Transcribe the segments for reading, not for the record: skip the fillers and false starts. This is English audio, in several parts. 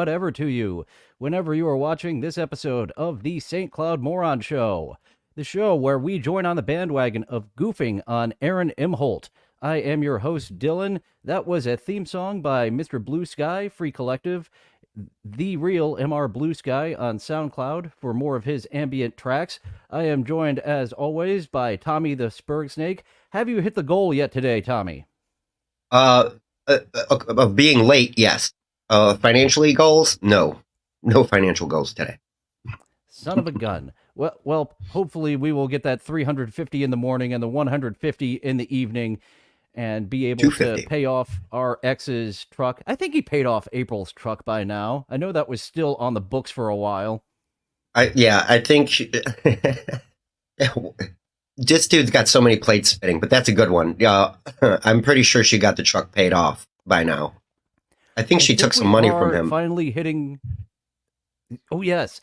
whatever to you, whenever you are watching this episode of the St. Cloud Moron Show, the show where we join on the bandwagon of goofing on Aaron Imholte. I am your host, Dylan. That was a theme song by Mr. Blue Sky, Free Collective, the real MR Blue Sky on SoundCloud for more of his ambient tracks. I am joined, as always, by Tommy the Spurg Snake. Have you hit the goal yet today, Tommy? Of being late, yes. Financially goals, no. No financial goals today. Son of a gun. Well, hopefully we will get that 350 in the morning and the 150 in the evening and be able to pay off our ex's truck. I think he paid off April's truck by now. I know that was still on the books for a while. I think this dude's got so many plates spinning, but that's a good one. Yeah, I'm pretty sure she got the truck paid off by now. I think she took some money from him. Finally hitting. Oh yes,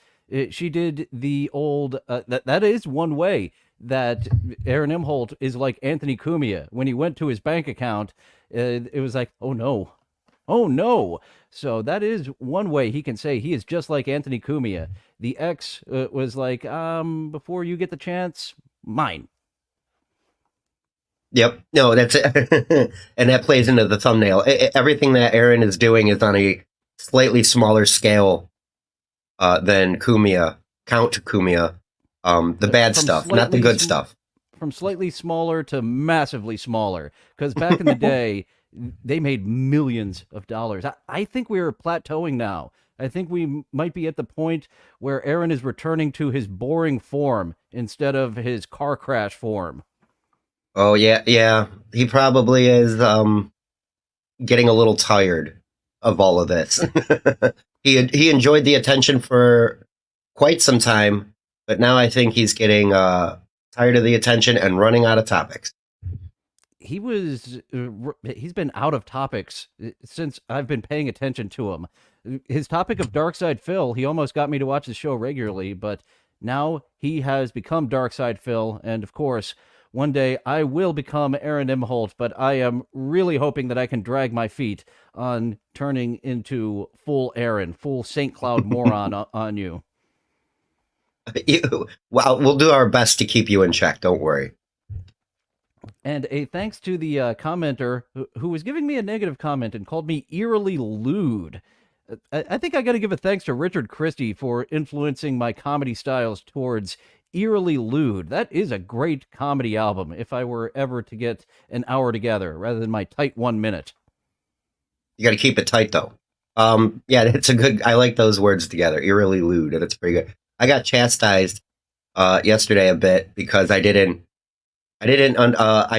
she did the old. That is one way that Aaron Imholte is like Anthony Cumia. When he went to his bank account, it was like, oh no. So that is one way he can say he is just like Anthony Cumia. The ex was like, before you get the chance, mine. Yep. No, that's it. And that plays into the thumbnail. Everything that Aaron is doing is on a slightly smaller scale than Cumia, Count Cumia. The bad stuff, not the good stuff. From slightly smaller to massively smaller. Because back in the day, they made millions of dollars. I think we're plateauing now. I think we might be at the point where Aaron is returning to his boring form instead of his car crash form. Oh, yeah. He probably is getting a little tired of all of this. He enjoyed the attention for quite some time, but now I think he's getting tired of the attention and running out of topics. He's been out of topics since I've been paying attention to him. His topic of Darkside Phil, he almost got me to watch the show regularly, but now he has become Darkside Phil, and of course, one day I will become Aaron Imholte, but I am really hoping that I can drag my feet on turning into full Aaron, full St. Cloud Moron on you. Well, we'll do our best to keep you in check. Don't worry. And a thanks to the commenter who was giving me a negative comment and called me eerily lewd. I think I got to give a thanks to Richard Christie for influencing my comedy styles towards eerily lewd. That is a great comedy album if I were ever to get an hour together rather than my tight 1 minute. You got to keep it tight, though. Yeah, it's a good. I like those words together. Eerily lewd. That's pretty good. I got chastised yesterday a bit because I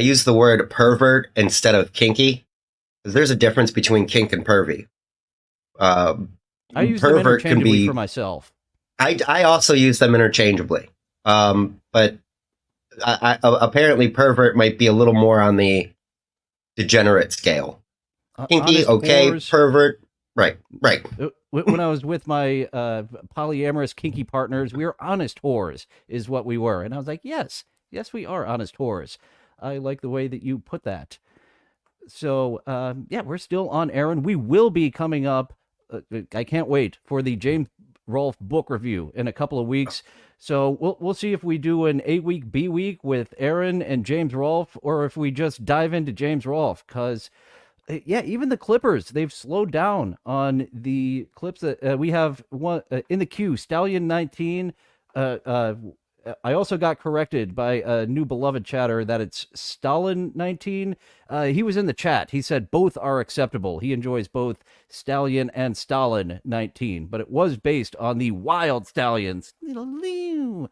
used the word pervert instead of kinky. Because there's a difference between kink and pervy. I use them interchangeably for myself. I also use them interchangeably. But apparently pervert might be a little more on the degenerate scale. Kinky, okay, whores. Pervert, right. When I was with my polyamorous kinky partners, we were honest whores, is what we were. And I was like, yes, we are honest whores. I like the way that you put that. So, yeah, we're still on Aaron. We will be coming up. I can't wait for the James Rolfe book review in a couple of weeks. So we'll see if we do an 8-week B week with Aaron and James Rolfe, or if we just dive into James Rolfe, because yeah, even the Clippers, they've slowed down on the clips that we have one in the queue. Stallion 19. I also got corrected by a new beloved chatter that it's Stalin 19. He was in the chat. He said both are acceptable. He enjoys both Stallion and Stalin 19, but it was based on the Wild Stallions.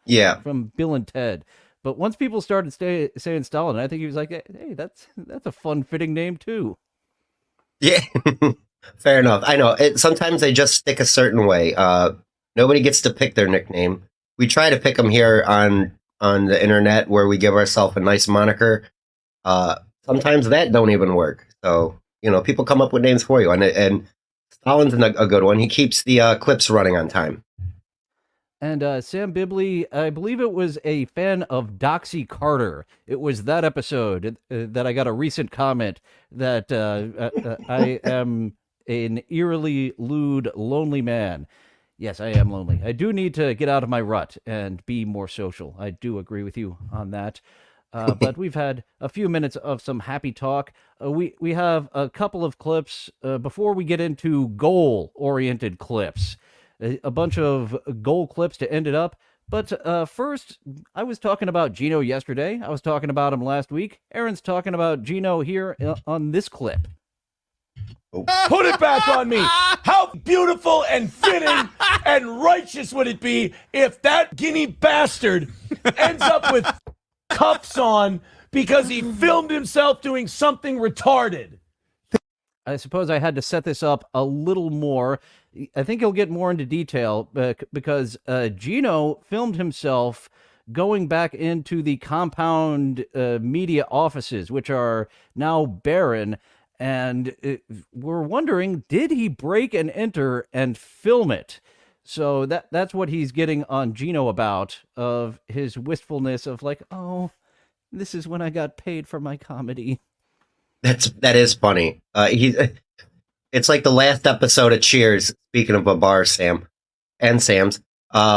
Yeah. From Bill and Ted. But once people started saying Stalin, I think he was like, hey, that's a fun fitting name too. Yeah. Fair enough. I know. Sometimes they just stick a certain way. Nobody gets to pick their nickname. We try to pick them here on the internet where we give ourselves a nice moniker. Sometimes that don't even work. So, people come up with names for you. And Stalin's a good one. He keeps the clips running on time. And Sam Bibli, I believe it was a fan of Doxy Carter. It was that episode that I got a recent comment that I am an eerily lewd, lonely man. Yes, I am lonely. I do need to get out of my rut and be more social. I do agree with you on that. But we've had a few minutes of some happy talk. We have a couple of clips before we get into goal-oriented clips. A bunch of goal clips to end it up. But first, I was talking about Gino yesterday. I was talking about him last week. Aaron's talking about Gino here on this clip. Put it back on me. How beautiful and fitting and righteous would it be if that guinea bastard ends up with cuffs on because he filmed himself doing something retarded? I suppose I had to set this up a little more. I think he'll get more into detail because Gino filmed himself going back into the compound media offices, which are now barren. And we're wondering, did he break and enter and film it? So that's what he's getting on Gino about, of his wistfulness of like, oh, this is when I got paid for my comedy. That is funny. It's like the last episode of Cheers. Speaking of a bar, Sam and Sam's,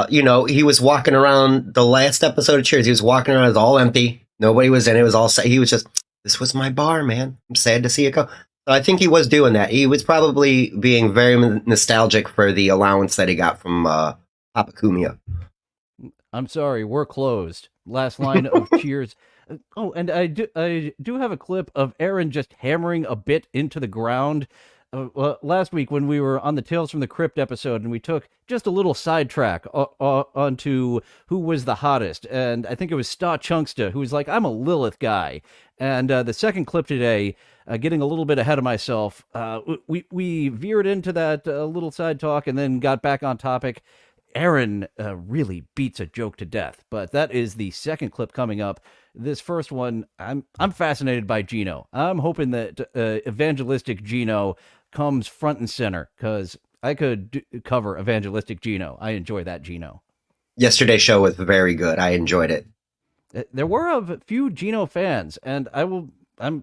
he was walking around the last episode of Cheers. He was walking around, it was all empty. Nobody was in it. It was all sad. He was just, this was my bar, man. I'm sad to see it go. So I think he was doing that. He was probably being very nostalgic for the allowance that he got from Papa Cumia. I'm sorry, we're closed. Last line of Cheers. Oh, and I do have a clip of Aaron just hammering a bit into the ground. Last week when we were on the Tales from the Crypt episode, and we took just a little sidetrack onto who was the hottest, and I think it was Sta Chunksta, who was like, I'm a Lilith guy. And the second clip today, getting a little bit ahead of myself, we veered into that little side talk and then got back on topic. Aaron really beats a joke to death, but that is the second clip coming up. This first one, I'm fascinated by Gino. I'm hoping that evangelistic Gino comes front and center, because I could cover evangelistic Gino. I enjoy that Gino. Yesterday's show was very good. I enjoyed it. There were a few Gino fans, and I'm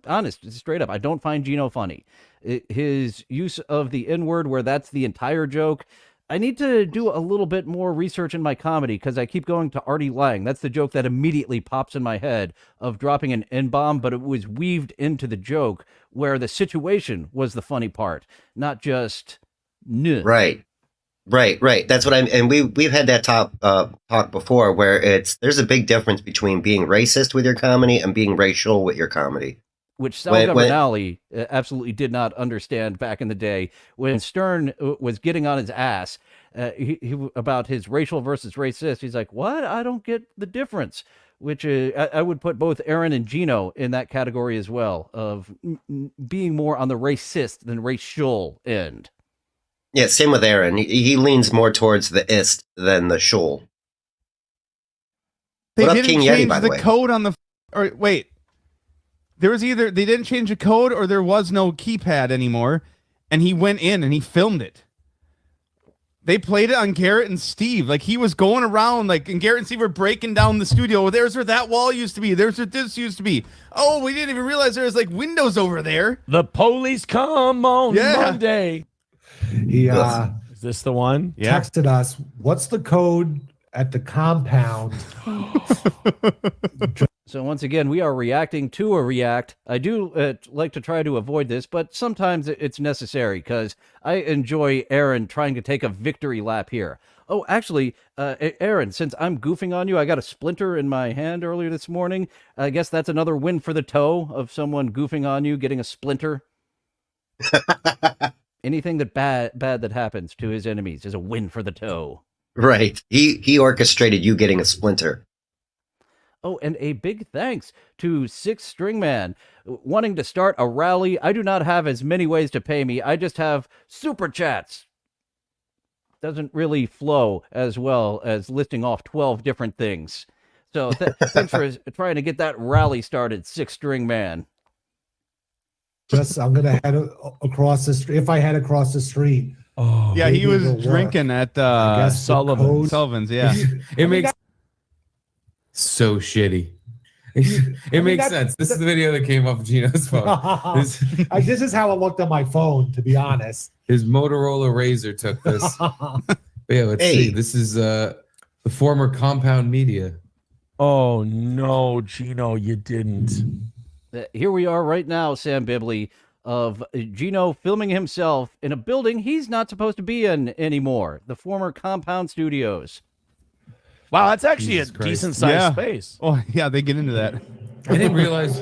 honest, straight up, I don't find Gino funny. His use of the N-word, where that's the entire joke, I need to do a little bit more research in my comedy, because I keep going to Artie Lang. That's the joke that immediately pops in my head of dropping an N-bomb, but it was weaved into the joke where the situation was the funny part, not just nuh. Right. That's what and we've had that talk before, where there's a big difference between being racist with your comedy and being racial with your comedy. Which Sal Governale absolutely did not understand back in the day when Stern was getting on his ass he about his racial versus racist. He's like, what? I don't get the difference. Which I would put both Aaron and Gino in that category as well, of being more on the racist than racial end. Yeah, same with Aaron. He leans more towards the ist than the shul. They what up, didn't King change Yeti, by the way? code on the... Or wait. There was either they didn't change the code or there was no keypad anymore, and he went in and he filmed it. They played it on Garrett and Steve. Like, he was going around, like, and Garrett and Steve were breaking down the studio. There's where that wall used to be. There's where this used to be. Oh, we didn't even realize there was, like, windows over there. The police come on Monday. He Is this the one? texted us, what's the code at the compound? So once again, we are reacting to a react. I do like to try to avoid this, but sometimes it's necessary, because I enjoy Aaron trying to take a victory lap here. Oh, actually, Aaron, since I'm goofing on you, I got a splinter in my hand earlier this morning. I guess that's another win for the toe of someone goofing on you, getting a splinter. Anything bad that happens to his enemies is a win for the toe. Right. He orchestrated you getting a splinter. Oh, and a big thanks to Six String Man wanting to start a rally. I do not have as many ways to pay me. I just have super chats. Doesn't really flow as well as listing off 12 different things. So thanks for trying to get that rally started, Six String Man. I'm going to head across the street. If I head across the street. Oh, yeah, he was drinking at Sullivan's. Sullivan's, yeah. It makes so shitty. It makes sense. This is the video that came off Gino's phone. This is how it looked on my phone, to be honest. His Motorola Razr took this. Yeah, let's see. This is the former Compound Media. Oh no, Gino, you didn't. Here we are right now, Sam Bibli, of Gino filming himself in a building he's not supposed to be in anymore. The former Compound Studios. Wow, that's actually Jesus a Christ. decent sized space. Oh yeah, they get into that. I didn't realize.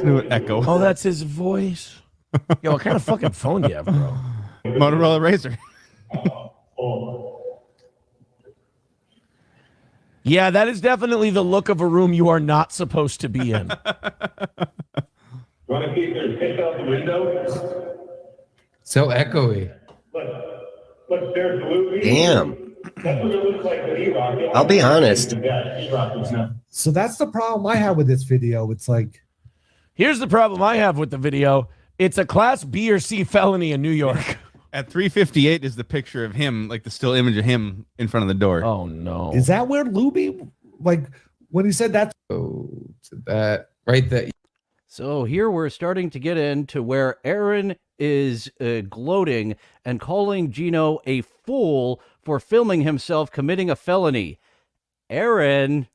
New echo. Oh, that's his voice. Yo, what kind of fucking phone do you have, bro? Motorola Razr. Yeah, that is definitely the look of a room you are not supposed to be in. Want to see if there's pitch out the window? So echoey. But there's blue. Damn. That's what it looks like with E-Rock. I'll be honest. Yeah, E-Rock was not. So that's the problem I have with this video. It's like, Here's the problem I have with the video. It's a class B or C felony in New York. At 3:58 is the picture of him, like the still image of him in front of the door. Oh no. is that where Luby, like, when he said that's Oh, to that right there. So here we're starting to get into where Aaron is gloating and calling Gino a fool for filming himself committing a felony. Aaron.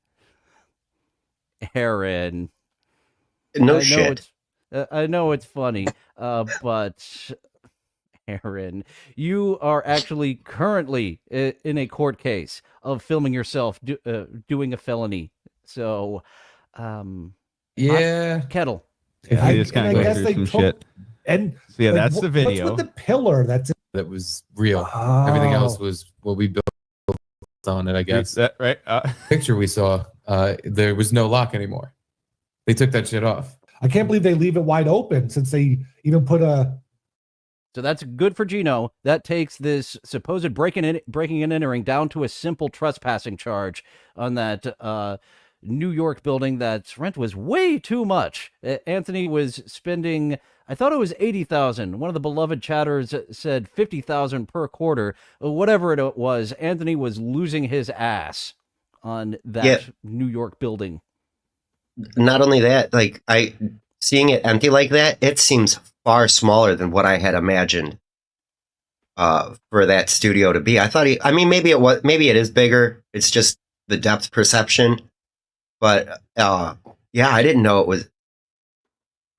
No shit. I know it's funny, but Aaron, you are actually currently in a court case of filming yourself doing a felony. So, Yeah. Kettle. I just kind of go guess through they some took- shit. and So yeah, like, that's the video. What's with the pillar? That's That was real. Oh. Everything else was what we built on it, I guess. That right? Picture we saw, there was no lock anymore. They took that shit off. I can't believe they leave it wide open since they even put a. So that's good for Gino. That takes this supposed breaking and entering down to a simple trespassing charge on that New York building that's rent was way too much. Anthony was spending, I thought it was $80,000. One of the beloved chatters said $50,000 per quarter. Whatever it was, Anthony was losing his ass on that New York building. Not only that, like seeing it empty like that, it seems far smaller than what I had imagined for that studio to be. I thought maybe it is bigger. It's just the depth perception. But yeah, I didn't know it was.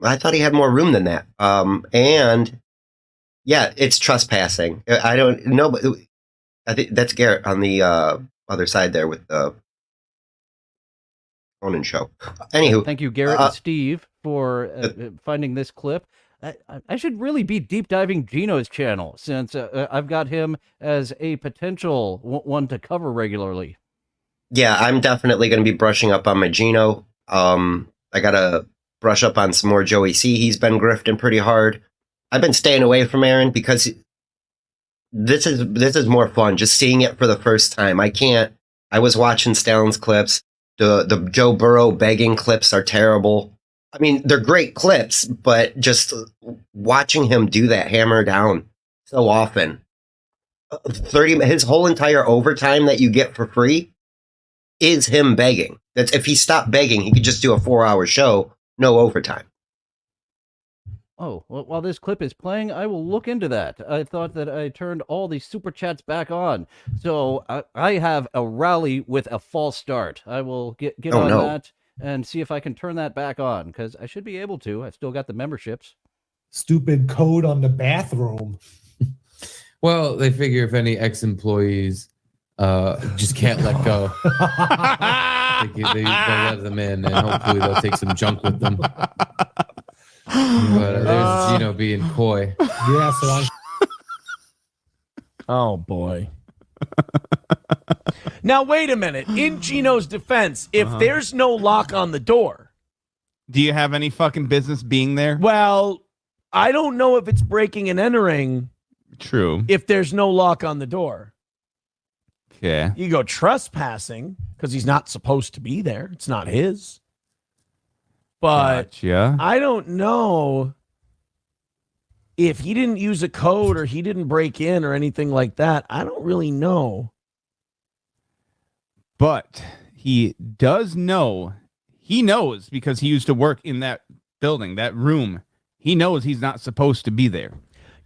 I thought he had more room than that. And yeah, it's trespassing. I don't know, but I think that's Garrett on the other side there with the Conan show. Anywho, Thank you, Garrett and Steve, for finding this clip. I should really be deep diving Gino's channel since I've got him as a potential one to cover regularly. yeah, I'm definitely going to be brushing up on my Gino. I got to brush up on some more Joey C. He's been grifting pretty hard. I've been staying away from Aaron because this is more fun, just seeing it for the first time. I was watching Stallin's clips. The Joe Burrow begging clips are terrible. I mean, they're great clips, but just watching him do that hammer down so often. 30, his whole entire overtime that you get for free is him begging. That's if he stopped begging, he could just do a 4-hour show, no overtime. Oh, well, while this clip is playing, I will look into that. I thought that I turned all the super chats back on. So I have a rally with a false start. I will get on that and see if I can turn that back on, because I should be able to. I've still got the memberships. Stupid code on the bathroom. Well, they figure if any ex-employees just can't let go, they'll let them in, and hopefully they'll take some junk with them. But there's Gino being coy. Yeah, so I. Oh, boy. Now, wait a minute. In Gino's defense, if there's no lock on the door. Do you have any fucking business being there? Well, I don't know if it's breaking and entering True. if there's no lock on the door. Yeah. You go trespassing because he's not supposed to be there. It's not his. But Gotcha. I don't know if he didn't use a code or he didn't break in or anything like that. I don't really know. But he does know. He knows because he used to work in that building, that room. He knows he's not supposed to be there.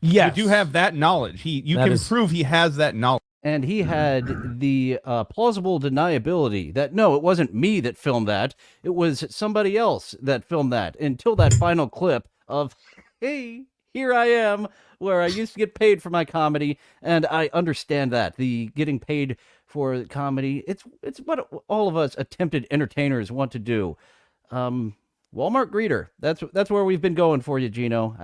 Yes. You do have that knowledge. You can prove he has that knowledge. And he had the plausible deniability that, no, it wasn't me that filmed that. It was somebody else that filmed that, until that final clip of, hey, here I am, where I used to get paid for my comedy. And I understand that. The getting paid for comedy, it's what all of us attempted entertainers want to do. Walmart greeter. That's where we've been going for you, Gino.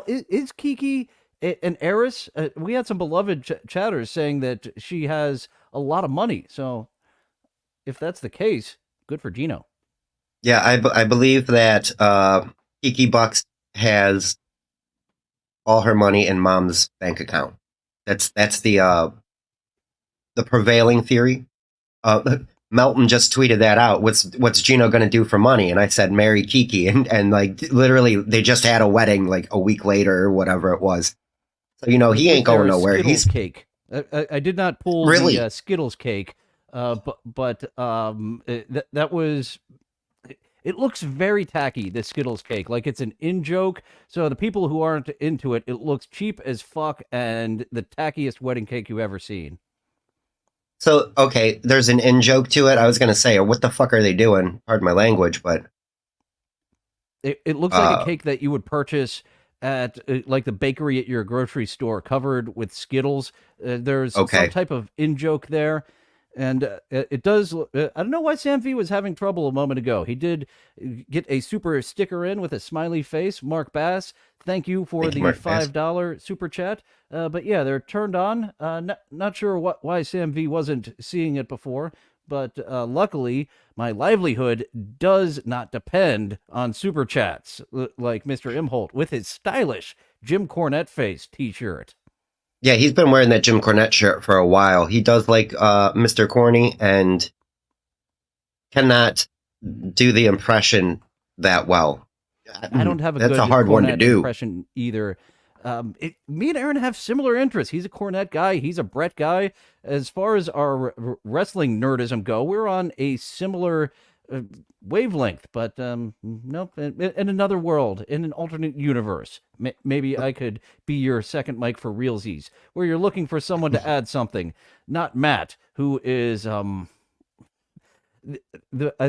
Is Kiki an heiress? We had some beloved chatters saying that she has a lot of money. So if that's the case, good for Gino. Yeah, I believe that Kiki Bucks has all her money in Mom's bank account. That's the prevailing theory. Melton just tweeted that out. What's Gino going to do for money? And I said, marry Kiki. And like, literally, they just had a wedding like a week later or whatever it was. So, he ain't going nowhere. Skittles cake. I did not pull Really? the Skittles cake, but that was... It looks very tacky, the Skittles cake. Like it's an in-joke. So the people who aren't into it, it looks cheap as fuck and the tackiest wedding cake you've ever seen. So, okay, there's an in-joke to it. I was going to say, what the fuck are they doing? Pardon my language, but... It looks like a cake that you would purchase at like the bakery at your grocery store, covered with Skittles. There's some type of in-joke there. And it does... I don't know why Sam V was having trouble a moment ago. He did get a super sticker in with a smiley face. Mark Bass, thank you for the $5 super chat. But yeah, they're turned on. Not sure why Sam V wasn't seeing it before. But luckily, my livelihood does not depend on super chats like Mr. Imholte with his stylish Jim Cornette face t-shirt. Yeah, he's been wearing that Jim Cornette shirt for a while. He does like Mr. Corny and cannot do the impression that well. I don't have That's good a hard one to do. impression either. Me and Aaron have similar interests. He's a Cornette guy. He's a Brett guy. As far as our wrestling nerdism go, we're on a similar wavelength. But nope, in another world, in an alternate universe, maybe I could be your second mic for realsies, where you're looking for someone to add something, not Matt, who is I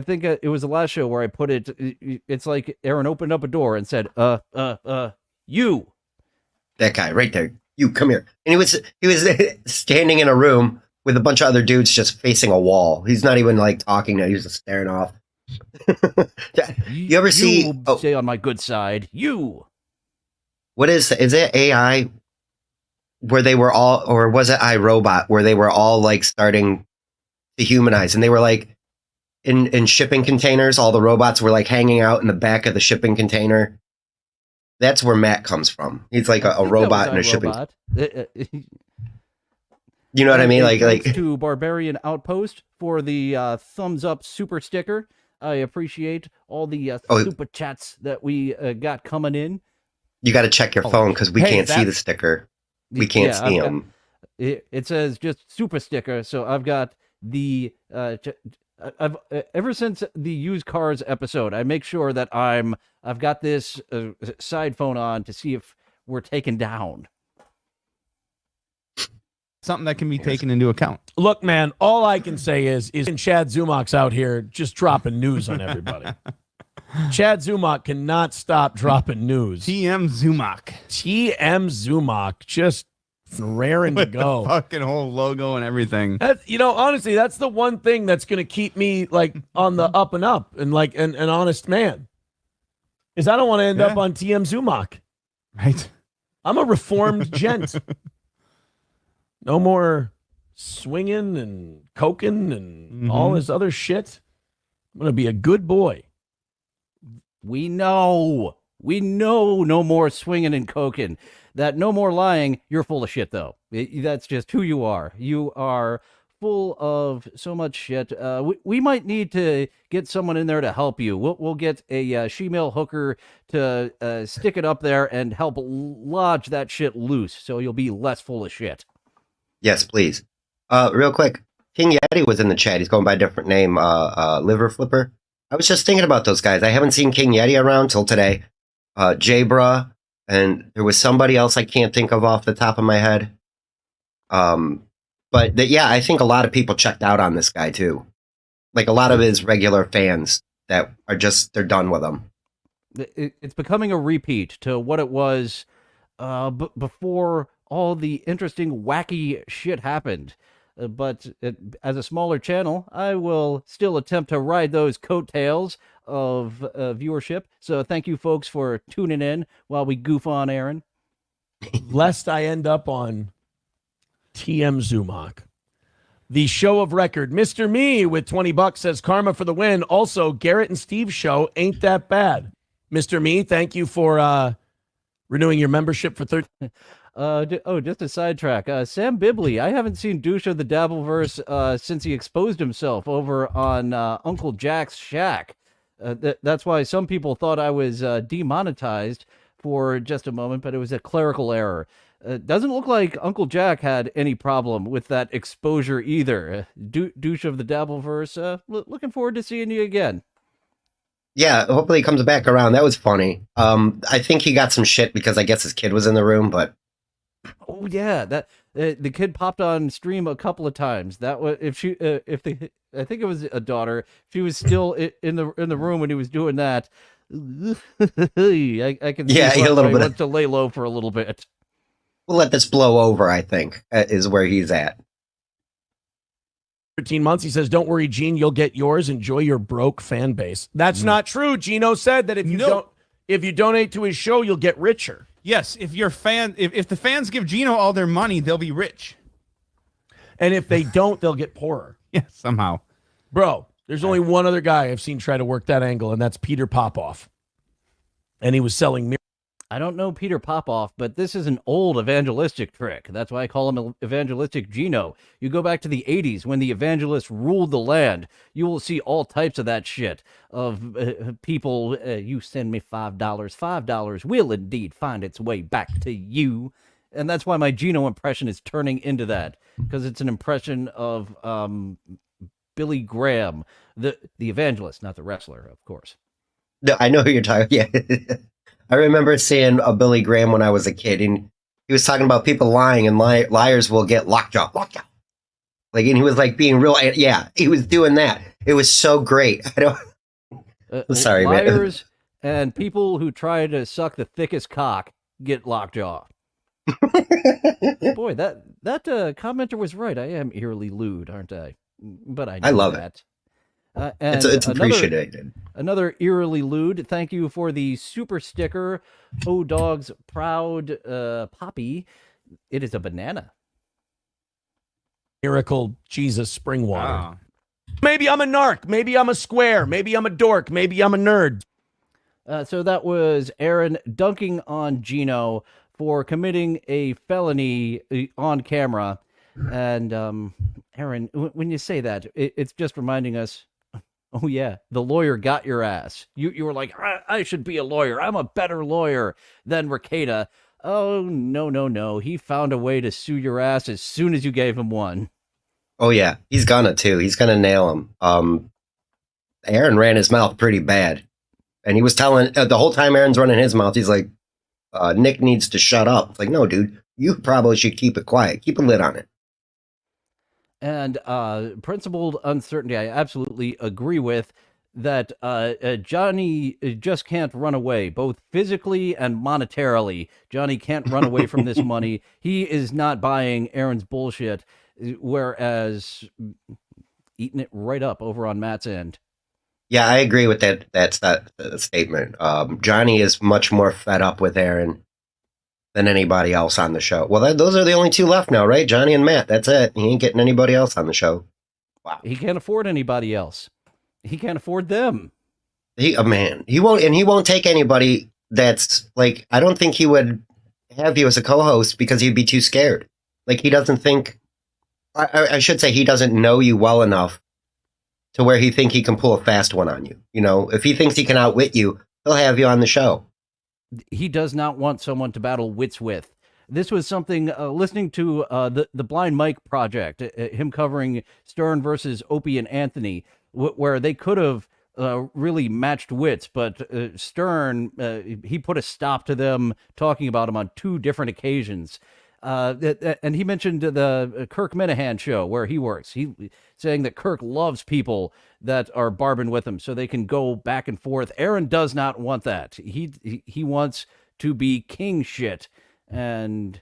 think it was the last show where I put it. It's like Aaron opened up a door and said, you. That guy right there. You come here. And he was standing in a room with a bunch of other dudes just facing a wall. He's not even like talking now. He's just staring off. You ever see... stay on my good side. You. What is it AI where they were all, or was it iRobot where they were all like starting to humanize and they were like in shipping containers, all the robots were like hanging out in the back of the shipping container. That's where Matt comes from. He's like a robot in a shipping. You know what I mean? Like to Barbarian Outpost for the thumbs up super sticker. I appreciate all the super chats that we got coming in. You got to check your phone because we can't see the sticker. We can't see them. It says just super sticker. So I've got the I've ever since the used cars episode, I make sure that I've got this side phone on to see if we're taken down. Something that can be taken into account. Look, man, all I can say is Chad Zumach's out here just dropping news on everybody. Chad Zumach cannot stop dropping news. TM Zumach. TM Zumach just raring to go. The fucking whole logo and everything. Honestly, that's the one thing that's going to keep me like on the up and up and like an honest man. Is I don't want to end up on TM Zumach. Right. I'm a reformed gent. No more swinging and coking and all this other shit. I'm going to be a good boy. We know no more swinging and coking. That no more lying. You're full of shit, though. That's just who you are. You are full of so much shit. We might need to get someone in there to help you. We'll get a she-male hooker to stick it up there and help lodge that shit loose so you'll be less full of shit. Yes, please. Real quick. King Yeti was in the chat. He's going by a different name, Liver Flipper. I was just thinking about those guys. I haven't seen King Yeti around till today. Jabra, and there was somebody else I can't think of off the top of my head. Yeah, I think a lot of people checked out on this guy too. Like a lot of his regular fans that are just, they're done with him. It's becoming a repeat to what it was before all the interesting, wacky shit happened. But as a smaller channel, I will still attempt to ride those coattails of viewership. So thank you, folks, for tuning in while we goof on Aaron. Lest I end up on TM Zumach. The show of record, Mr. Me with $20 says Karma for the win. Also, Garrett and Steve's show ain't that bad. Mr. Me, thank you for renewing your membership for 30. Just a sidetrack. Sam Bibli, I haven't seen Douche of the Dabbleverse since he exposed himself over on Uncle Jack's Shack. That's why some people thought I was demonetized for just a moment, but it was a clerical error. Doesn't look like Uncle Jack had any problem with that exposure either. Douche of the Dabbleverse, looking forward to seeing you again. Yeah, hopefully he comes back around. That was funny. I think he got some shit because I guess his kid was in the room, but oh yeah, that the kid popped on stream a couple of times. That was I think it was a daughter. She was still in the room when he was doing that. I can see a little bit. Wants to lay low for a little bit. We'll let this blow over, I think, is where he's at. 13 months. He says, don't worry, Gene, you'll get yours. Enjoy your broke fan base. That's not true. Gino said that if you donate to his show, you'll get richer. Yes, if the fans give Gino all their money, they'll be rich. And if they don't, they'll get poorer. Yeah, somehow. Bro, there's only one other guy I've seen try to work that angle, and that's Peter Popoff. And he was selling mirrors. I don't know Peter Popoff, but this is an old evangelistic trick. That's why I call him evangelistic Gino. You go back to the 80s when the evangelists ruled the land. You will see all types of that shit of people, you send me $5. $5 will indeed find its way back to you. And that's why my Gino impression is turning into that, because it's an impression of Billy Graham, the evangelist, not the wrestler, of course. No, I know who you're talking. Yeah. I remember seeing a Billy Graham when I was a kid, and he was talking about people lying, and liars will get lockjaw. Like, and he was like being real. Yeah, he was doing that. It was so great. Sorry, liars man. And people who try to suck the thickest cock get lockjaw. Boy, that commenter was right. I am eerily lewd, aren't I? But I love that. And it's appreciated. Another eerily lewd. Thank you for the super sticker. Oh, dog's proud poppy. It is a banana. Miracle Jesus spring water. Oh. Maybe I'm a narc. Maybe I'm a square. Maybe I'm a dork. Maybe I'm a nerd. So that was Aaron dunking on Gino for committing a felony on camera. And Aaron, when you say that, it's just reminding us, oh yeah, the lawyer got your ass. You were like, I should be a lawyer. I'm a better lawyer than Ricada. Oh, no. He found a way to sue your ass as soon as you gave him one. Oh yeah, he's gonna too. He's gonna nail him. Aaron ran his mouth pretty bad. And he was telling, the whole time Aaron's running his mouth, he's like, Nick needs to shut up. It's like, no, dude, you probably should keep it quiet. Keep a lid on it. And principled uncertainty, I absolutely agree with that. Johnny just can't run away, both physically and monetarily. Johnny can't run away from this money. He is not buying Aaron's bullshit, whereas eating it right up over on Matt's end. Yeah, I agree with that statement. Johnny is much more fed up with Aaron than anybody else on the show. Well, those are the only two left now, right? Johnny and Matt. That's it. He ain't getting anybody else on the show. Wow. He can't afford anybody else. He can't afford them. He won't take anybody that's like, I don't think he would have you as a co-host because he'd be too scared. Like, he doesn't think, I should say he doesn't know you well enough to where he think he can pull a fast one on you. You know, if he thinks he can outwit you, he'll have you on the show. He does not want someone to battle wits with. This was something listening to the Blind Mike project, him covering Stern versus Opie and Anthony, where they could have really matched wits, but Stern, he put a stop to them talking about him on 2 different occasions. And he mentioned the Kirk Minahan show where he works. He saying that Kirk loves people that are barbing with him so they can go back and forth. Aaron does not want that. He wants to be king shit, and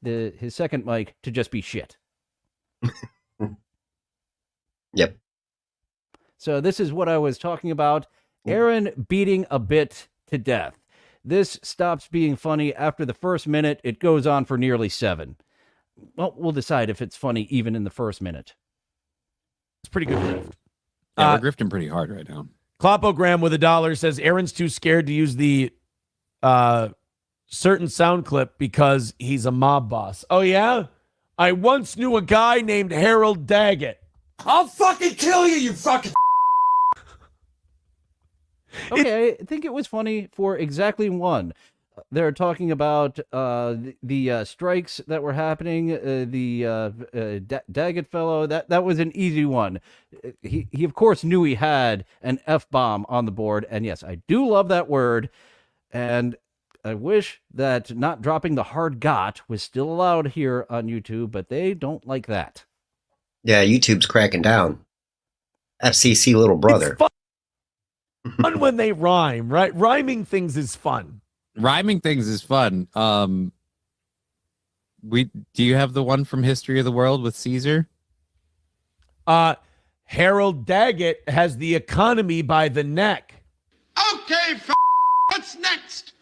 his second mic to just be shit. Yep. So this is what I was talking about. Aaron beating a bit to death. This stops being funny after the first minute. It goes on for nearly 7. Well, we'll decide if it's funny even in the first minute. It's pretty good grift. Yeah, we're grifting pretty hard right now. Clopogram with $1 says Aaron's too scared to use the certain sound clip because he's a mob boss. Oh, yeah? I once knew a guy named Harold Daggett. I'll fucking kill you, you fucking... Okay, I think it was funny for exactly one. They're talking about the strikes that were happening. Daggett fellow, that was an easy one. He of course knew he had an F-bomb on the board, and yes, I do love that word. And I wish that not dropping the hard got was still allowed here on YouTube, but they don't like that. Yeah, YouTube's cracking down. FCC little brother. It's fun when they rhyme, right? Rhyming things is fun. Rhyming things is fun. Do you have the one from History of the World with Caesar? Harold Daggett has the economy by the neck. Okay, what's next?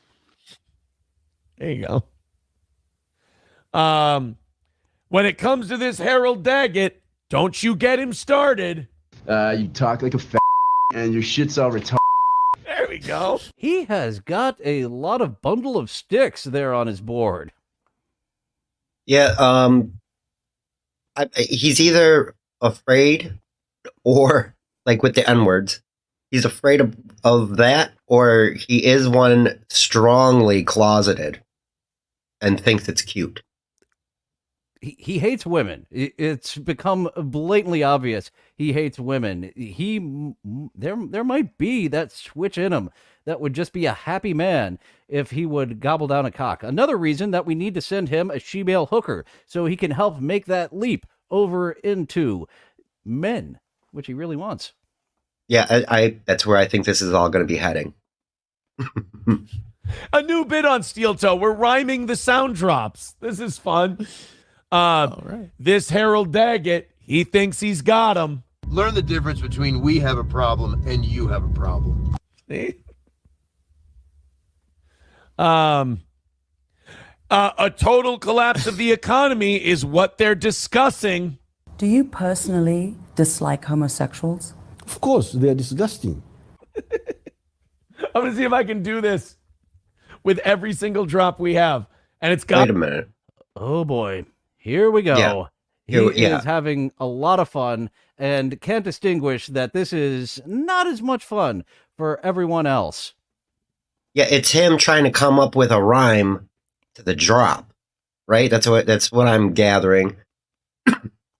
There you go. When it comes to this Harold Daggett, don't you get him started. You talk like a and your shit's all retarded. There we go. He has got a lot of bundle of sticks there on his board. Yeah, he's either afraid or, like with the N-words, he's afraid of that, or he is one strongly closeted and thinks it's cute. He hates women. It's become blatantly obvious he hates women. There might be that switch in him that would just be a happy man if he would gobble down a cock. Another reason that we need to send him a she-male hooker so he can help make that leap over into men, which he really wants. Yeah, I that's where I think this is all going to be heading. A new bit on Steel Toe. We're rhyming the sound drops. This is fun. All right. This Harold Daggett, he thinks he's got him. Learn the difference between we have a problem and you have a problem. See? A total collapse of the economy is what they're discussing. Do you personally dislike homosexuals? Of course, they are disgusting. I'm going to see if I can do this with every single drop we have. And it's got... Wait a minute. Oh, boy. Here we go. Yeah. He is having a lot of fun and can't distinguish that this is not as much fun for everyone else. Yeah, it's him trying to come up with a rhyme to the drop, right? That's what I'm gathering.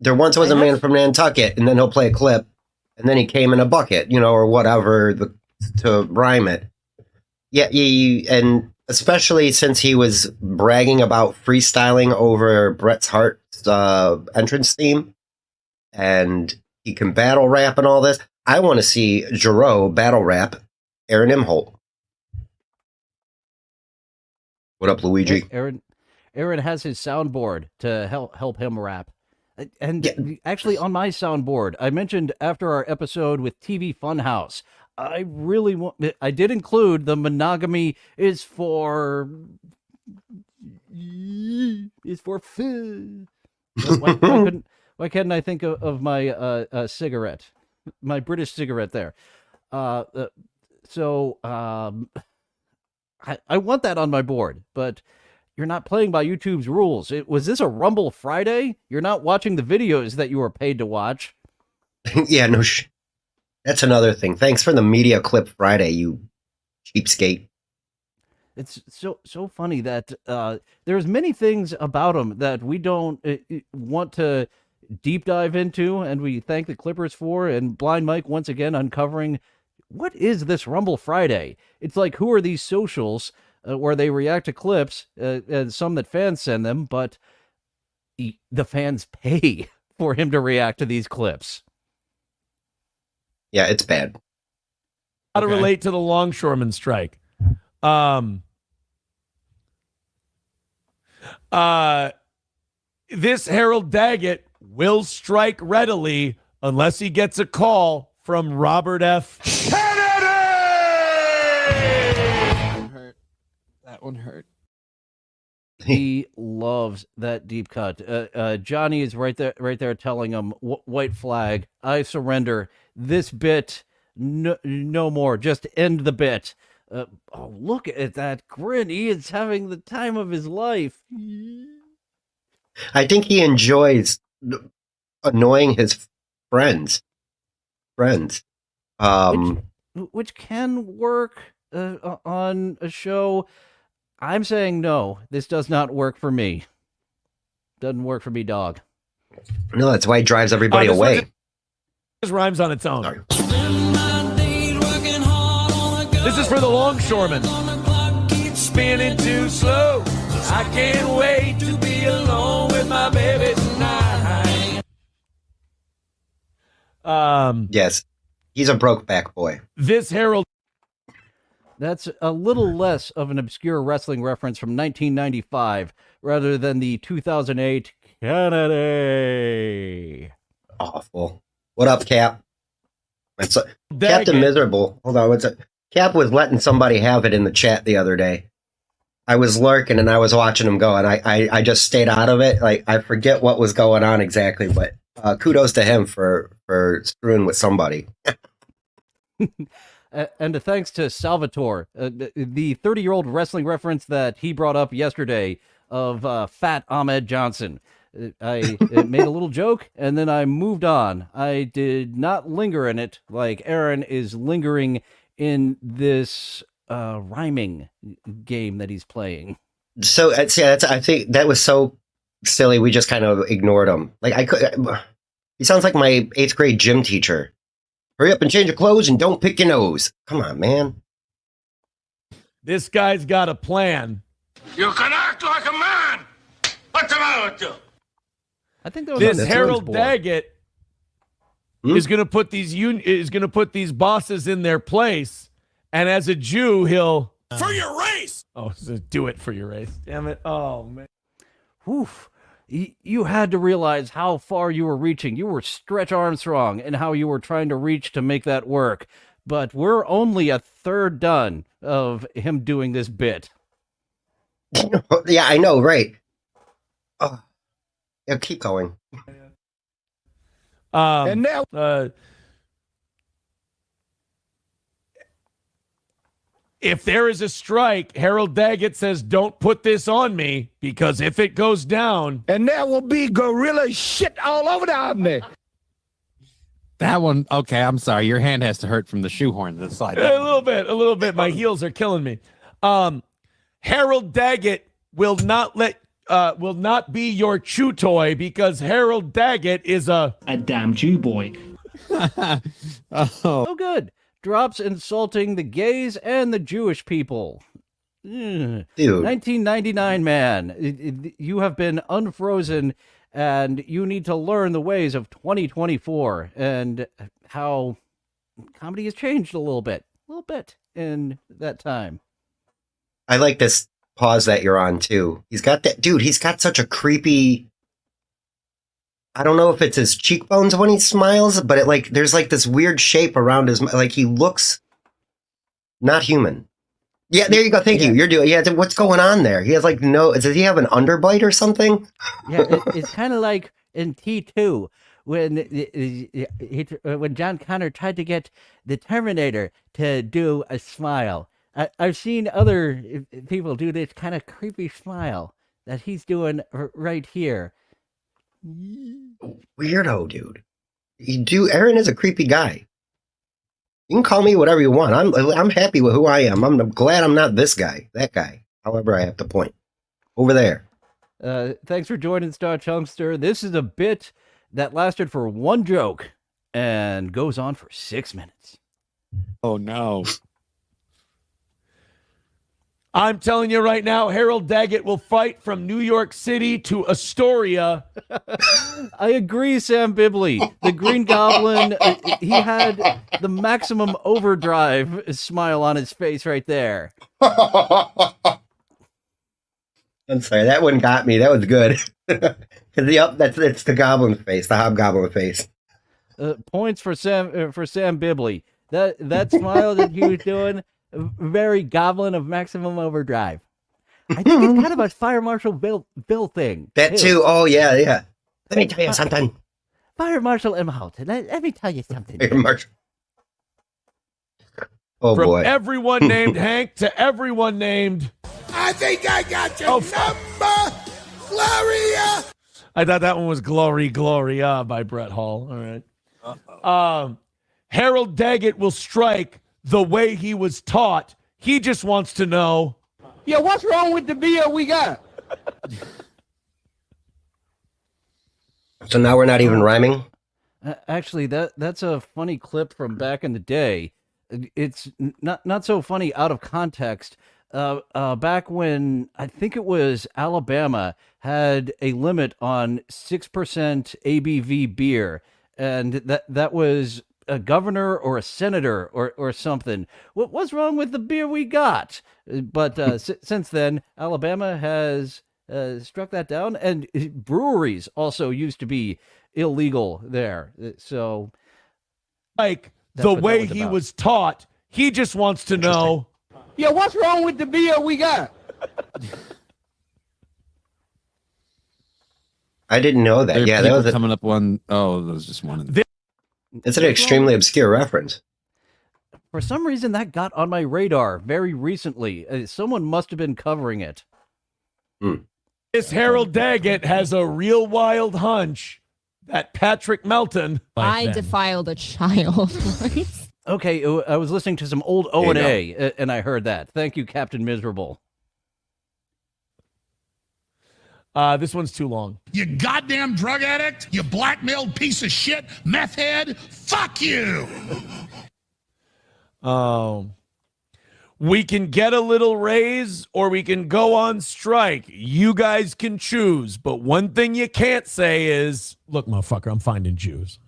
There once was a man from Nantucket, and then he'll play a clip, and then he came in a bucket, or whatever to rhyme it. Yeah, and especially since he was bragging about freestyling over Bret Hart's entrance theme, and he can battle rap and all this. I want to see Giroux battle rap Aaron Imholte. What up, Luigi? Aaron has his soundboard to help him rap. And actually, on my soundboard, I mentioned after our episode with TV Funhouse, I did include the monogamy is for why couldn't I think of my cigarette, my British cigarette there? So I want that on my board, but you're not playing by YouTube's rules. Was this a Rumble Friday? You're not watching the videos that you were paid to watch. Yeah, no that's another thing. Thanks for the Media Clip Friday, you cheapskate. It's so funny that there's many things about him that we don't want to deep dive into, and we thank the Clippers for, and Blind Mike once again uncovering what is this Rumble Friday. It's like, who are these socials where they react to clips, and some that fans send them, but the fans pay for him to react to these clips. Yeah, it's bad. How to relate to the Longshoreman strike. This Harold Daggett will strike readily unless he gets a call from Robert F. Kennedy! That one hurt. He loves that deep cut. Johnny is right there telling him, white flag, I surrender. This bit, no more. Just end the bit. Look at that grin. He is having the time of his life. I think he enjoys annoying his friends. Which can work on a show. I'm saying no. This does not work for me. Doesn't work for me, dog. No, that's why he drives everybody away. This rhymes on its own. Sorry. This is for the Longshoreman. Spinning too slow. I can't wait to be alone with my baby tonight. Yes, he's a brokeback boy. This Harold. That's a little less of an obscure wrestling reference from 1995 rather than the 2008 Kennedy. Awful. What up, Cap? Captain Miserable. Hold on, what's it? Cap was letting somebody have it in the chat the other day. I was lurking and I was watching him go, and I just stayed out of it. Like, I forget what was going on exactly, but kudos to him for screwing with somebody. And thanks to Salvatore, the 30-year-old wrestling reference that he brought up yesterday of Fat Ahmed Johnson. I made a little joke, and then I moved on. I did not linger in it like Aaron is lingering in this rhyming game that he's playing. So I think that was so silly. We just kind of ignored him. Like, he sounds like my 8th grade gym teacher. Hurry up and change your clothes and don't pick your nose. Come on, man. This guy's got a plan. You can act like a man. What's the matter with you? I think that was this Harold Daggett is going to put these bosses in their place, and as a Jew, he'll For your race. Oh, so do it for your race. Damn it. Oh, man. Oof. You had to realize how far you were reaching. You were Stretch Armstrong and how you were trying to reach to make that work. But we're only a third done of him doing this bit. Yeah, I know, right? Oh, yeah, keep going. And now, if there is a strike, Harold Daggett says, don't put this on me, because if it goes down... And there will be gorilla shit all over the army. That one, okay, I'm sorry. Your hand has to hurt from the shoehorn to the side. A little bit. My heels are killing me. Harold Daggett will not be your chew toy, because Harold Daggett is a damn Jew boy. Oh, good. Drops insulting the gays and the Jewish people. Dude. 1999, man. You have been unfrozen, and you need to learn the ways of 2024 and how comedy has changed a little bit in that time. I like this pause that you're on, too. He's got such a creepy... I don't know if it's his cheekbones when he smiles, but there's this weird shape around his, like, he looks not human. Yeah, there you go. Thank you. You're doing. Yeah, what's going on there? He has does he have an underbite or something? Yeah, it's kind of like in T2 when John Connor tried to get the Terminator to do a smile. I've seen other people do this kind of creepy smile that he's doing right here. Weirdo, dude. Aaron is a creepy guy. You can call me whatever you want. I'm happy with who I am. I'm glad I'm not this guy, that guy. However, I have to point over there. Thanks for joining, Star Chunkster. This is a bit that lasted for one joke and goes on for 6 minutes. Oh no. I'm telling you right now, Harold Daggett will fight from New York City to Astoria. I agree, Sam Bibli. The Green Goblin, he had the maximum overdrive smile on his face right there. I'm sorry, that one got me. That was good. It's the goblin face, the hobgoblin face. Points for Sam Bibli. That smile that he was doing, very Goblin of maximum overdrive. I think it's kind of a Fire Marshal Bill thing. That too. Oh yeah. Let me tell you something. Fire Marshal Imholte. Let me tell you something. Fire Marshal. Oh From boy. everyone named Hank to everyone named... I think I got your number, Gloria. I thought that one was Gloria by Brett Hall. All right. Harold Daggett will strike the way he was taught. He just wants to know. Yeah, what's wrong with the beer we got? So now we're not even rhyming? Actually, that's a funny clip from back in the day. It's not so funny out of context. Back when I think it was Alabama had a limit on 6% ABV beer, and that was a governor or a senator or something. What's wrong with the beer we got? But since then, Alabama has struck that down, and breweries also used to be illegal there. So, like the way he was taught, he just wants to know. Yeah, what's wrong with the beer we got? I didn't know that. Yeah, that was coming up one. Oh, there was just one. It's an extremely obscure reference. For some reason, that got on my radar very recently. Someone must have been covering it. This Harold Daggett has a real wild hunch that Patrick Melton... I defiled a child. Okay, I was listening to some old O&A, and I heard that. Thank you, Captain Miserable. This one's too long. You goddamn drug addict, you blackmailed piece of shit, meth head, fuck you. We can get a little raise or we can go on strike. You guys can choose. But one thing you can't say is, look, motherfucker, I'm finding Jews.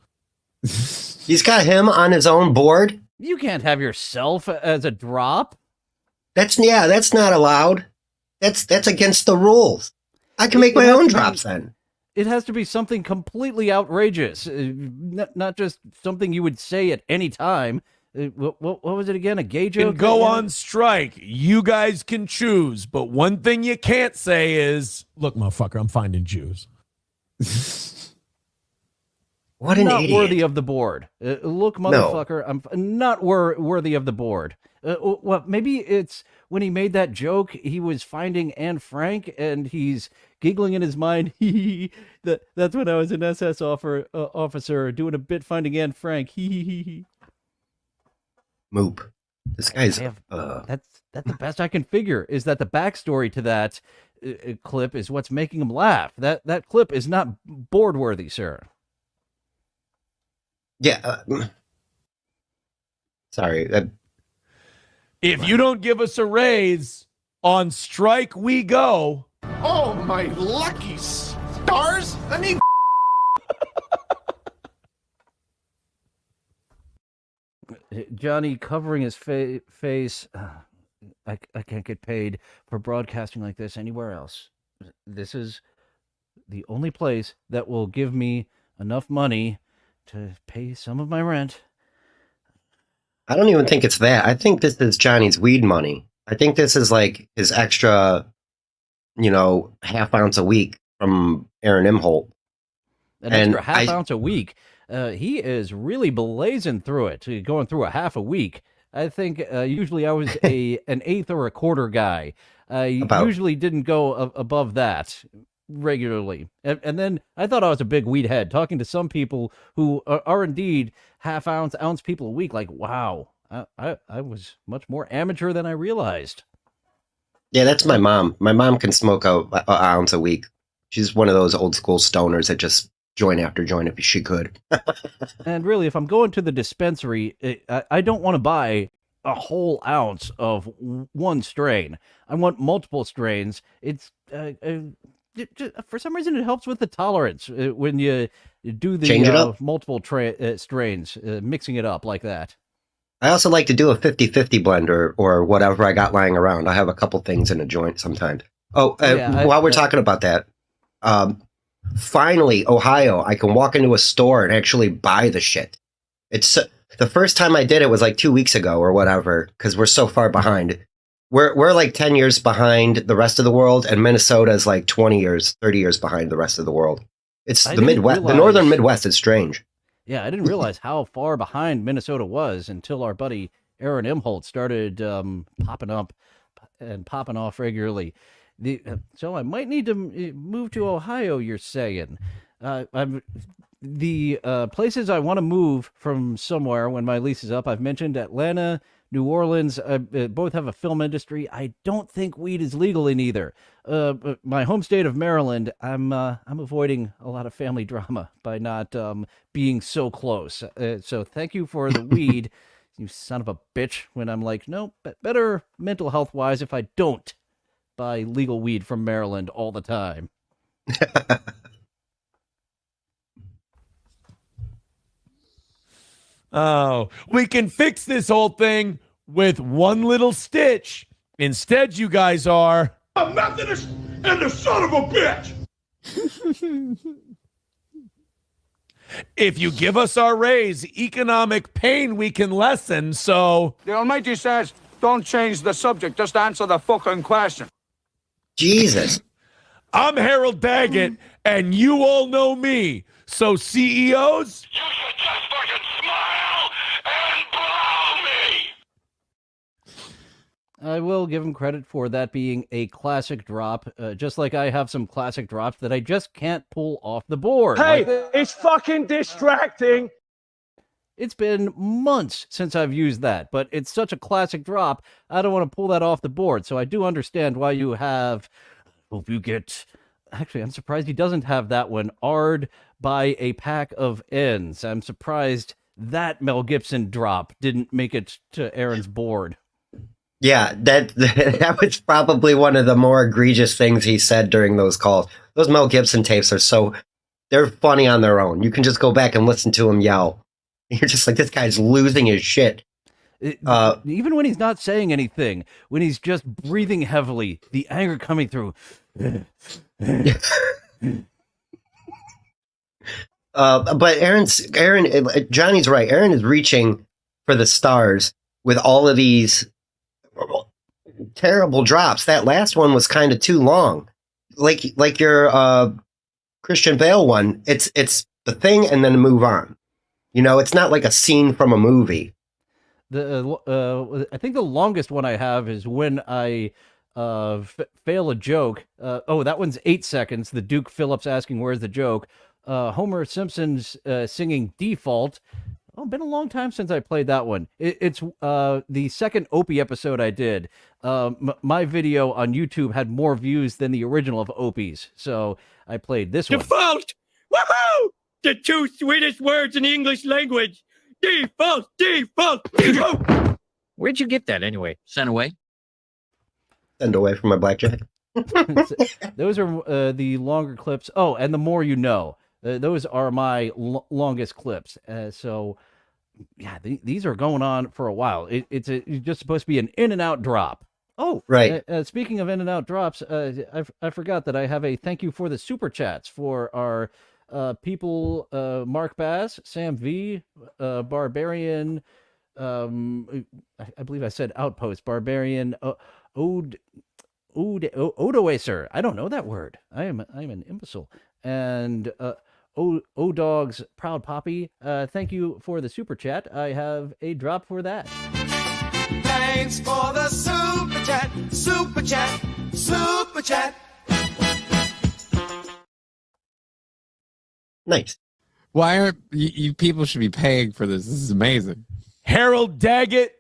He's got him on his own board. You can't have yourself as a drop. That's not allowed. That's against the rules. I can make my own drops then. It has to be something completely outrageous, not just something you would say at any time. What was it again? A gay joke? Can go on strike. You guys can choose. But one thing you can't say is, look, motherfucker, I'm finding Jews. What an not idiot. Worthy of the board. Look, motherfucker, no. I'm not worthy of the board. Well, maybe it's when he made that joke, he was finding Anne Frank, and he's giggling in his mind. That's when I was an SS officer doing a bit finding Anne Frank. Moop. This guy's. That's the best I can figure. Is that the backstory to that clip is what's making him laugh? That clip is not board worthy, sir. Yeah. Sorry. If you don't give us a raise, on strike we go. Oh, my lucky stars. I mean... Johnny covering his face. I can't get paid for broadcasting like this anywhere else. This is the only place that will give me enough money to pay some of my rent. I don't even think it's that. I think this is Johnny's weed money. I think this is like his extra, half ounce a week from Aaron Imholte. An extra half ounce a week. He is really blazing through it, going through a half a week. I think usually I was an eighth or a quarter guy. I usually didn't go above that. regularly. And then I thought I was a big weed head, talking to some people who are indeed ounce people a week. Like, wow, I was much more amateur than I realized. Yeah, that's my mom. My mom can smoke a ounce a week. She's one of those old school stoners that just joint after joint if she could. And really, if I'm going to the dispensary, I don't want to buy a whole ounce of one strain. I want multiple strains. It's for some reason it helps with the tolerance when you do the multiple strains, mixing it up like that. I also like to do a 50-50 blend or whatever I got lying around. I have a couple things in a joint sometimes. While we're talking about that, finally, Ohio, I can walk into a store and actually buy the shit. It's the first time I did it was like 2 weeks ago or whatever, because we're so far behind. We're like 10 years behind the rest of the world, and Minnesota is like 20 years, 30 years behind the rest of the world. It's the Midwest, the northern Midwest is strange. Yeah, I didn't realize how far behind Minnesota was until our buddy Aaron Imholte started popping up and popping off regularly. So I might need to move to Ohio, you're saying. The places I want to move from somewhere when my lease is up, I've mentioned Atlanta, New Orleans, both have a film industry. I don't think weed is legal in either. My home state of Maryland, I'm avoiding a lot of family drama by not being so close. So thank you for the weed, you son of a bitch, when I'm like, no, better mental health-wise if I don't buy legal weed from Maryland all the time. Oh, we can fix this whole thing with one little stitch. Instead, you guys are a Methodist and the son of a bitch. If you give us our raise, economic pain we can lessen, so... The Almighty says, don't change the subject, just answer the fucking question. Jesus. I'm Harold Daggett, and you all know me. So, CEOs... You should just fucking smile and blow me. I will give him credit for that being a classic drop, just like I have some classic drops that I just can't pull off the board. Hey, it's fucking distracting. It's been months since I've used that, but it's such a classic drop, I don't want to pull that off the board. So I do understand why you have... Hope you get... Actually, I'm surprised he doesn't have that one. Ard by a pack of ends. I'm surprised that Mel Gibson drop didn't make it to Aaron's board. Yeah, that was probably one of the more egregious things he said during those calls. Those Mel Gibson tapes they're funny on their own. You can just go back and listen to him yell. You're just like, this guy's losing his shit. Even when he's not saying anything, when he's just breathing heavily, the anger coming through. But Johnny's right. Aaron is reaching for the stars with all of these terrible drops. That last one was kind of too long. Like your Christian Bale one. It's the thing and then move on. You know, it's not like a scene from a movie. I think the longest one I have is when I fail a joke. That one's 8 seconds. The Duke Phillips asking, where's the joke? Homer Simpson's singing Default. Oh, been a long time since I played that one. It's the second Opie episode I did. My video on YouTube had more views than the original of Opie's, so I played this one. Default! Woohoo! The two sweetest words in the English language. Default! Default! Default! Where'd you get that anyway? Sent away? Send away from my blackjack. Those are the longer clips. Oh, and the more you know. Those are my longest clips. So, yeah, these are going on for a while. It's just supposed to be an in and out drop. Oh, right. Speaking of in and out drops, I forgot that I have a thank you for the super chats for our people, Mark Bass, Sam V, Barbarian, I believe I said Outpost, Barbarian, Odoacer. I don't know that word. I am an imbecile. And O-Dog's Proud Poppy, thank you for the super chat. I have a drop for that. Thanks for the super chat, super chat, super chat. Nice. Why aren't you people should be paying for this? This is amazing. Harold Daggett.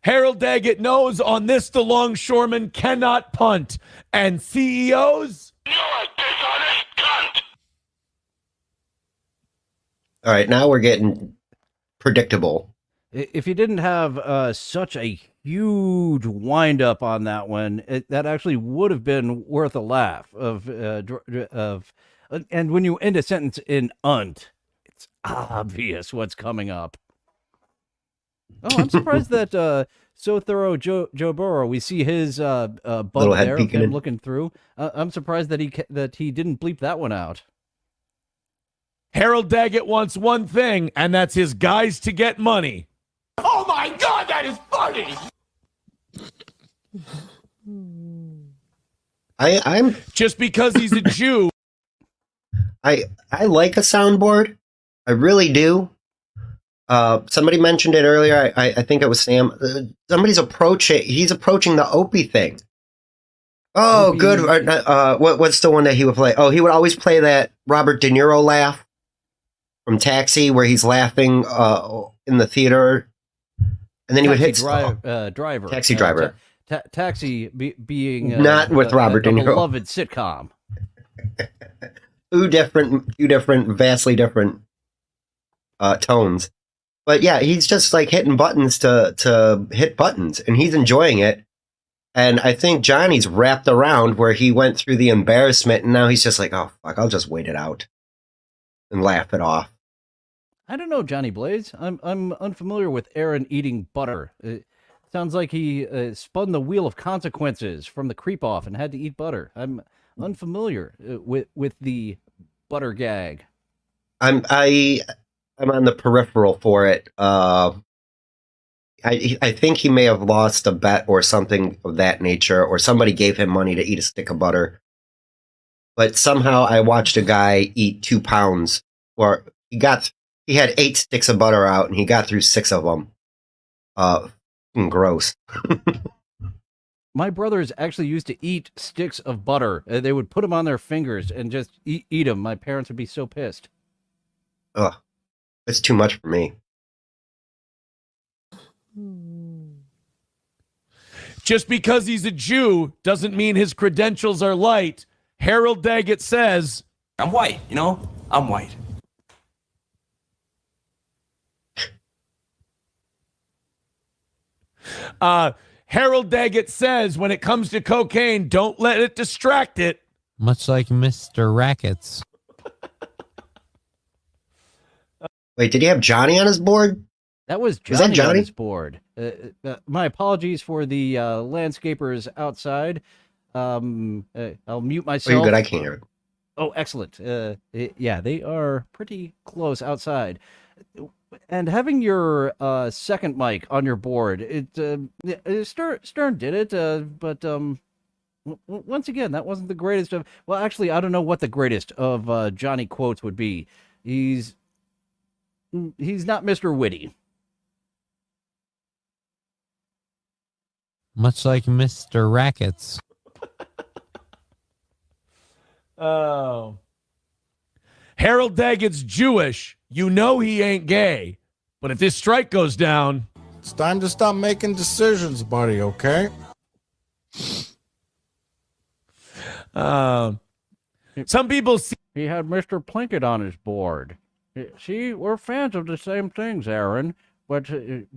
Harold Daggett knows on this the longshoreman cannot punt. And CEOs? All right, now we're getting predictable. If you didn't have such a huge windup on that one, that actually would have been worth a laugh. And when you end a sentence in "unt," it's obvious what's coming up. Oh, I'm surprised that so thorough Joe Burrow. We see his bump there of him looking through. I'm surprised that he didn't bleep that one out. Harold Daggett wants one thing, and that's his guys to get money. Oh my God, that is funny! I'm just because he's a Jew. I like a soundboard. I really do. Somebody mentioned it earlier. I think it was Sam. He's approaching the Opie thing. Oh, Opie. Good. What's the one that he would play? Oh, he would always play that Robert De Niro laugh from Taxi, where he's laughing in the theater, and then he would hit Driver. Taxi Driver. Taxi being not with Robert De Niro. Beloved sitcom. Two different, vastly different tones. But yeah, he's just like hitting buttons to hit buttons, and he's enjoying it. And I think Johnny's wrapped around where he went through the embarrassment, and now he's just like, oh, fuck, I'll just wait it out and laugh it off. I don't know, Johnny Blaze. I'm unfamiliar with Aaron eating butter. It sounds like he spun the wheel of consequences from the creep off and had to eat butter. I'm unfamiliar with the butter gag. I'm on the peripheral for it. I think he may have lost a bet or something of that nature, or somebody gave him money to eat a stick of butter. But somehow I watched a guy eat 2 pounds, or he had 8 sticks of butter out, and he got through 6 of them. Gross. My brothers actually used to eat sticks of butter. They would put them on their fingers and just eat them. My parents would be so pissed. Ugh, it's too much for me. Just because he's a Jew doesn't mean his credentials are light. Harold Daggett says, I'm white, I'm white. Harold Daggett says, when it comes to cocaine, don't let it distract it. Much like Mr. Rackets. Wait, did he have Johnny on his board? That was Johnny on his board. My apologies for the landscapers outside. I'll mute myself. Oh, you're good. I can't hear it. Oh, excellent. Yeah, they are pretty close outside. And having your second mic on your board, Stern did it, but once again, that wasn't the greatest of. Well, actually, I don't know what the greatest of Johnny quotes would be. He's not Mr. Witty. Much like Mr. Rackets. Oh. Harold Daggett's Jewish. You know he ain't gay. But if this strike goes down... It's time to stop making decisions, buddy, okay? Some people see... He had Mr. Plinkett on his board. See, we're fans of the same things, Aaron. But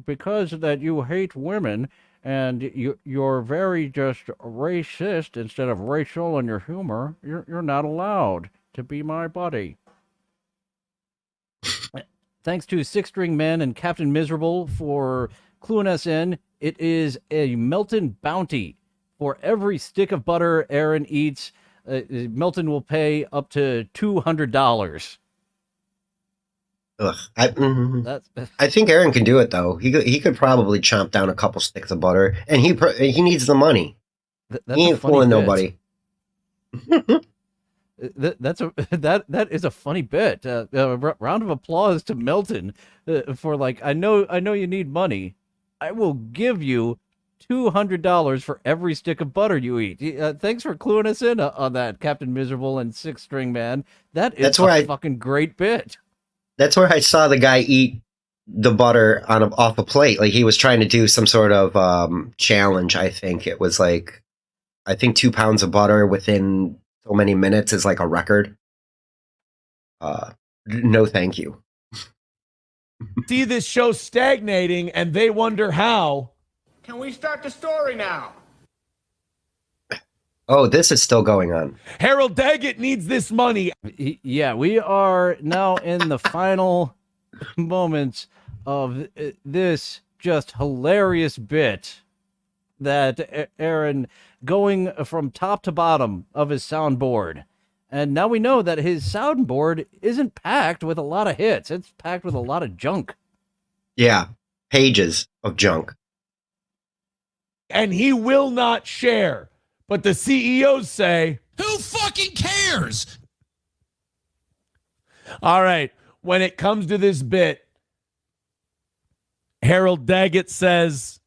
because that you hate women... And you're very just racist instead of racial in your humor. You're not allowed to be my buddy. Thanks to Six String Men and Captain Miserable for cluing us in. It is a Milton Bounty. For every stick of butter Aaron eats, Milton will pay up to $200. Ugh, I think Aaron can do it though. He could probably chomp down a couple sticks of butter, and he needs the money. He ain't fooling nobody. That is a funny bit. Round of applause to Melton for I know you need money. I will give you $200 for every stick of butter you eat. Thanks for cluing us in on that, Captain Miserable and Six String Man. That's a fucking great bit. That's where I saw the guy eat the butter off a plate. Like he was trying to do some sort of challenge. I think it was like, 2 pounds of butter within so many minutes is like a record. No, thank you. See this show stagnating, and they wonder how. Can we start the story now? Oh, this is still going on. Harold Daggett needs this money. Yeah, we are now in the final moments of this just hilarious bit that Aaron going from top to bottom of his soundboard. And now we know that his soundboard isn't packed with a lot of hits. It's packed with a lot of junk. Yeah, pages of junk. And he will not share. But the CEOs say, who fucking cares? All right, when it comes to this bit, Harold Daggett says,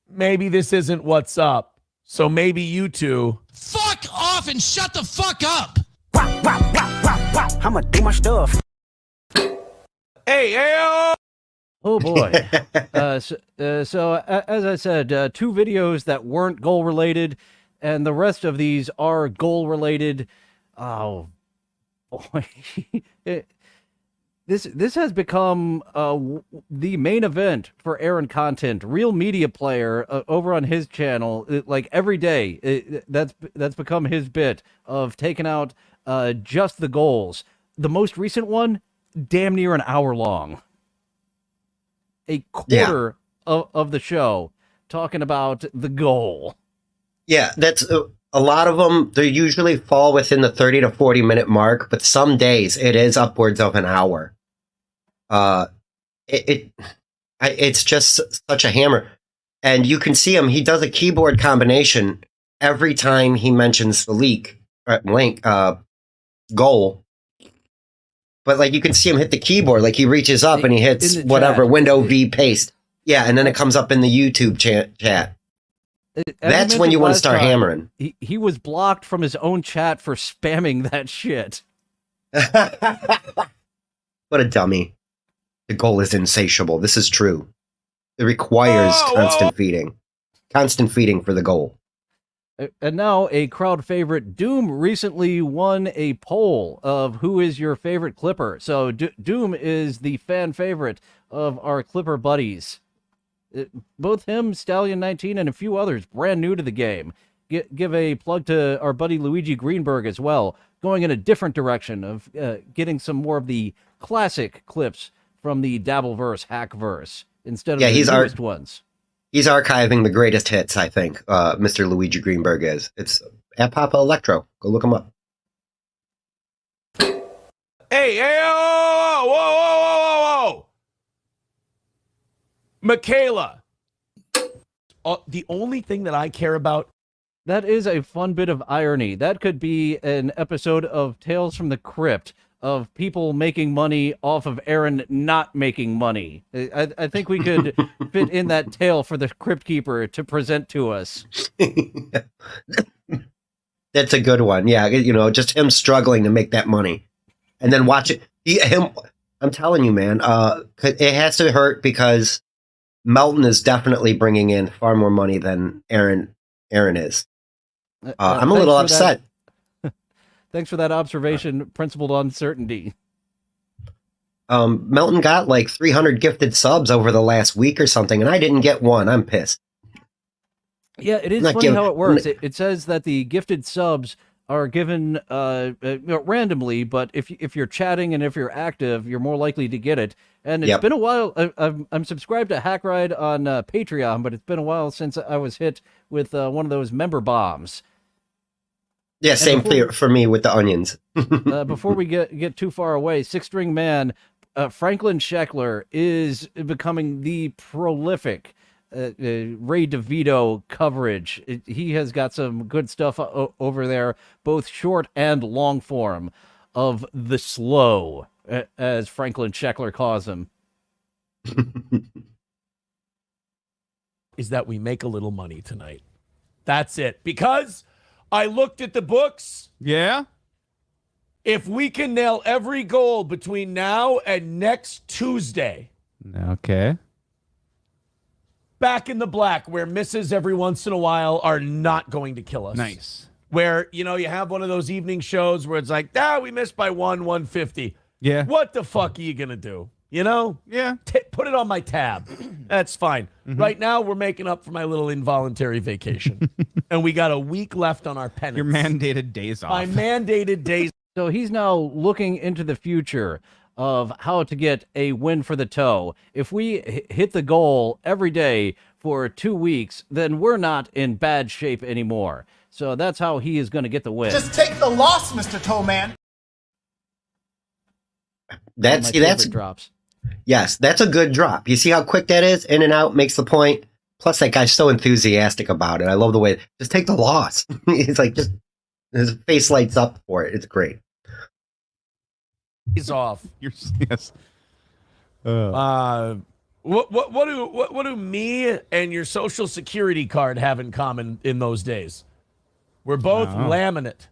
maybe this isn't what's up. So maybe you two fuck off and shut the fuck up. I'ma do my stuff. Hey, oh boy. So as I said, 2 videos that weren't goal related, and the rest of these are goal related. Oh boy. This has become the main event for Aaron content. Real Media Player over on his channel, like every day, that's become his bit of taking out just the goals. The most recent one, damn near an hour long. A quarter of the show talking about the goal. Yeah, that's a lot of them. They usually fall within the 30 to 40 minute mark, but some days it is upwards of an hour. It's just such a hammer, and you can see him. He does a keyboard combination every time he mentions the goal. But like you can see him hit the keyboard, like he reaches up and he hits whatever Window V paste. Yeah, and then it comes up in the YouTube chat. That's when you want to start hammering. He was blocked from his own chat for spamming that shit. What a dummy. The goal is insatiable. This is true. It requires constant feeding. Constant feeding for the goal. And now a crowd favorite, Doom, recently won a poll of who is your favorite Clipper. So Doom is the fan favorite of our Clipper buddies. Both him, Stallion19, and a few others brand new to the game. Give a plug to our buddy Luigi Greenberg as well, going in a different direction of getting some more of the classic clips from the Dabbleverse, Hackverse, instead of the newest ones. He's archiving the greatest hits, I think, Mr. Luigi Greenberg is. It's at Papa Electro. Go look him up. Hey, whoa. Michaela. The only thing that I care about. That is a fun bit of irony. That could be an episode of Tales from the Crypt of people making money off of Aaron not making money. I think we could fit in that tale for the Crypt Keeper to present to us. That's a good one. Yeah, just him struggling to make that money. And then watch it. I'm telling you, man, it has to hurt because Melton is definitely bringing in far more money than Aaron is. I'm a little upset. Thanks for that observation, principled uncertainty. Melton got like 300 gifted subs over the last week or something, and I didn't get one. I'm pissed. Yeah, it is funny how it works. It says that the gifted subs are given randomly, but if you're chatting and if you're active, you're more likely to get it. And it's been a while. I'm subscribed to Hackride on Patreon, but it's been a while since I was hit with one of those member bombs. Yeah, same for me with the onions. Before we get too far away, Six String Man, Franklin Sheckler is becoming the prolific Ray DeVito coverage. He has got some good stuff over there, both short and long form, of the slow, as Franklin Sheckler calls him. is that we make a little money tonight. That's it. Because I looked at the books. Yeah. If we can nail every goal between now and next Tuesday, Okay. back in the black, where misses every once in a while are not going to kill us. Nice. Where, you have one of those evening shows where it's like, we missed by 150. Yeah. What the fuck are you going to do? Yeah. Put it on my tab. That's fine. Right now, we're making up for my little involuntary vacation. And we got a week left on our penance. Your mandated days off. My mandated days. So he's now looking into the future of how to get a win for the toe. If we hit the goal every day for 2 weeks, then we're not in bad shape anymore. So that's how he is going to get the win. Just take the loss, Mr. Toe Man. That's drops. Yes, that's a good drop. You see how quick that is? In and out, makes the point. Plus, that guy's so enthusiastic about it. I love the way, just take the loss. He's like, just, his face lights up for it. It's great. He's off. Yes. What do me and your social security card have in common in those days? We're both laminate.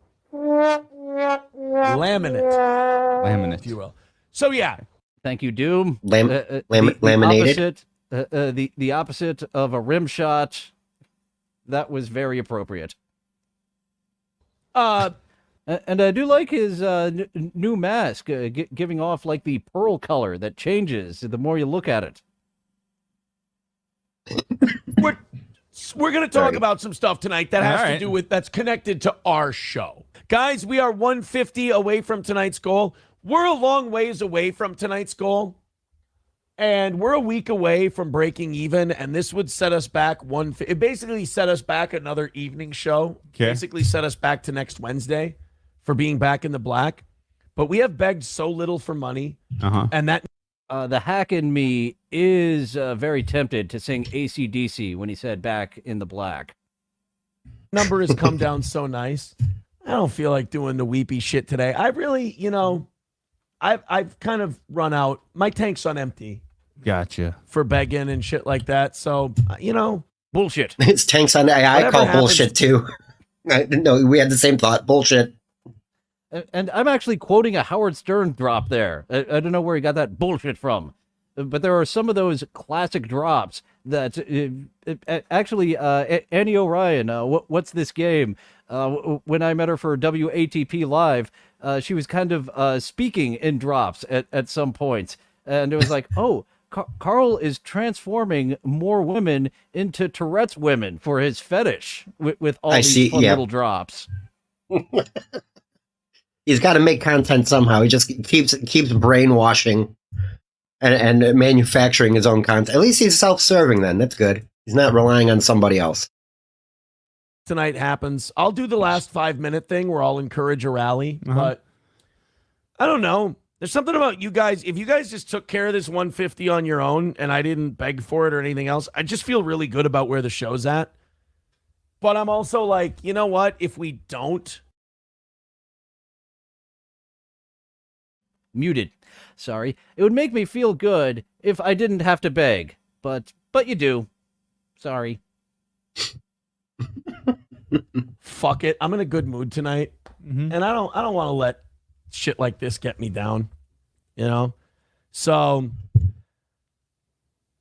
Laminate, if you will. So yeah. Thank you, Doom. Laminated. The opposite of a rim shot. That was very appropriate. And I do like his new mask, giving off like the pearl color that changes the more you look at it. We're going to talk about some stuff tonight that has to do with, that's connected to our show. Guys, we are 150 away from tonight's goal. We're a long ways away from tonight's goal. And we're a week away from breaking even, and this would set us back it basically set us back another evening show. Okay. Basically set us back to next Wednesday for being back in the black. But we have begged so little for money. And that the hack in me is very tempted to sing AC/DC when he said back in the black. Number has come down so nice. I don't feel like doing the weepy shit today. I really, I've kind of run out. My tank's on empty. Gotcha. For begging and shit like that. So, bullshit. His tank's on. I call bullshit too. No, we had the same thought. Bullshit. And I'm actually quoting a Howard Stern drop there. I don't know where he got that bullshit from. But there are some of those classic drops that actually, Annie O'Ryan, what's this game? When I met her for WATP Live, she was kind of speaking in drops at some points. And it was like, oh, Carl is transforming more women into Tourette's women for his fetish with all these fun little drops. He's got to make content somehow. He just keeps brainwashing and manufacturing his own content. At least he's self-serving then. That's good. He's not relying on somebody else. Tonight happens. I'll do the last 5-minute thing where I'll encourage a rally, but I don't know. There's something about you guys. If you guys just took care of this 150 on your own and I didn't beg for it or anything else, I just feel really good about where the show's at. But I'm also like, you know what? If we don't. Muted. Sorry. It would make me feel good if I didn't have to beg. But you do. Sorry. Fuck it. I'm in a good mood tonight. And I don't want to let shit like this get me down, so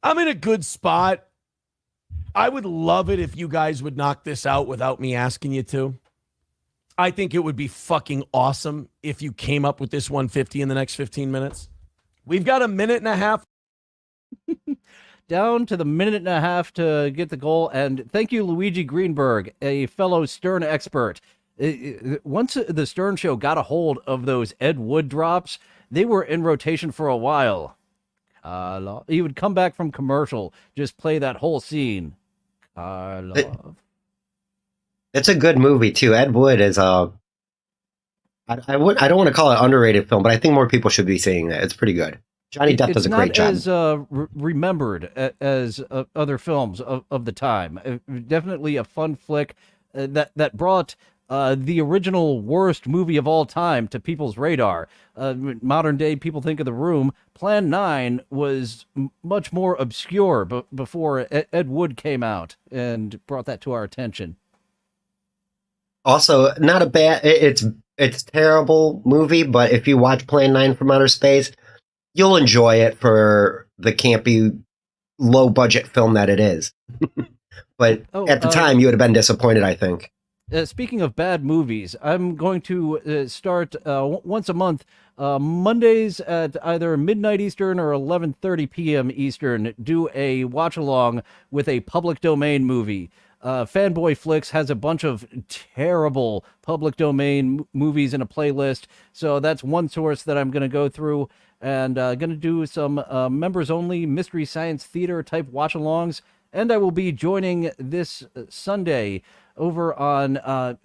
I'm in a good spot. I would love it if you guys would knock this out without me asking you to. I think it would be fucking awesome if you came up with this 150 in the next 15 minutes. We've got a minute and a half. Down to the minute and a half to get the goal. And thank you, Luigi Greenberg, a fellow Stern expert. Once the Stern Show got a hold of those Ed Wood drops, they were in rotation for a while. He would come back from commercial, just play that whole scene. It's a good movie too. Ed Wood is I don't want to call it an underrated film, but I think more people should be seeing that. It's pretty good. Johnny Depp does a great job. It's not as remembered as other films of the time. Definitely a fun flick that brought the original worst movie of all time to people's radar. Modern day people think of The Room. Plan 9 was much more obscure before Ed Wood came out and brought that to our attention. Also, not a bad. It's a terrible movie, but if you watch Plan 9 from Outer Space, you'll enjoy it for the campy, low budget film that it is. But at the time, you would have been disappointed, I think. Speaking of bad movies, I'm going to start once a month, Mondays at either midnight Eastern or 11:30 p.m. Eastern, do a watch along with a public domain movie. Fanboy Flicks has a bunch of terrible public domain movies in a playlist, so that's one source that I'm going to go through, and going to do some members-only mystery science theater type watch-alongs, and I will be joining this Sunday over on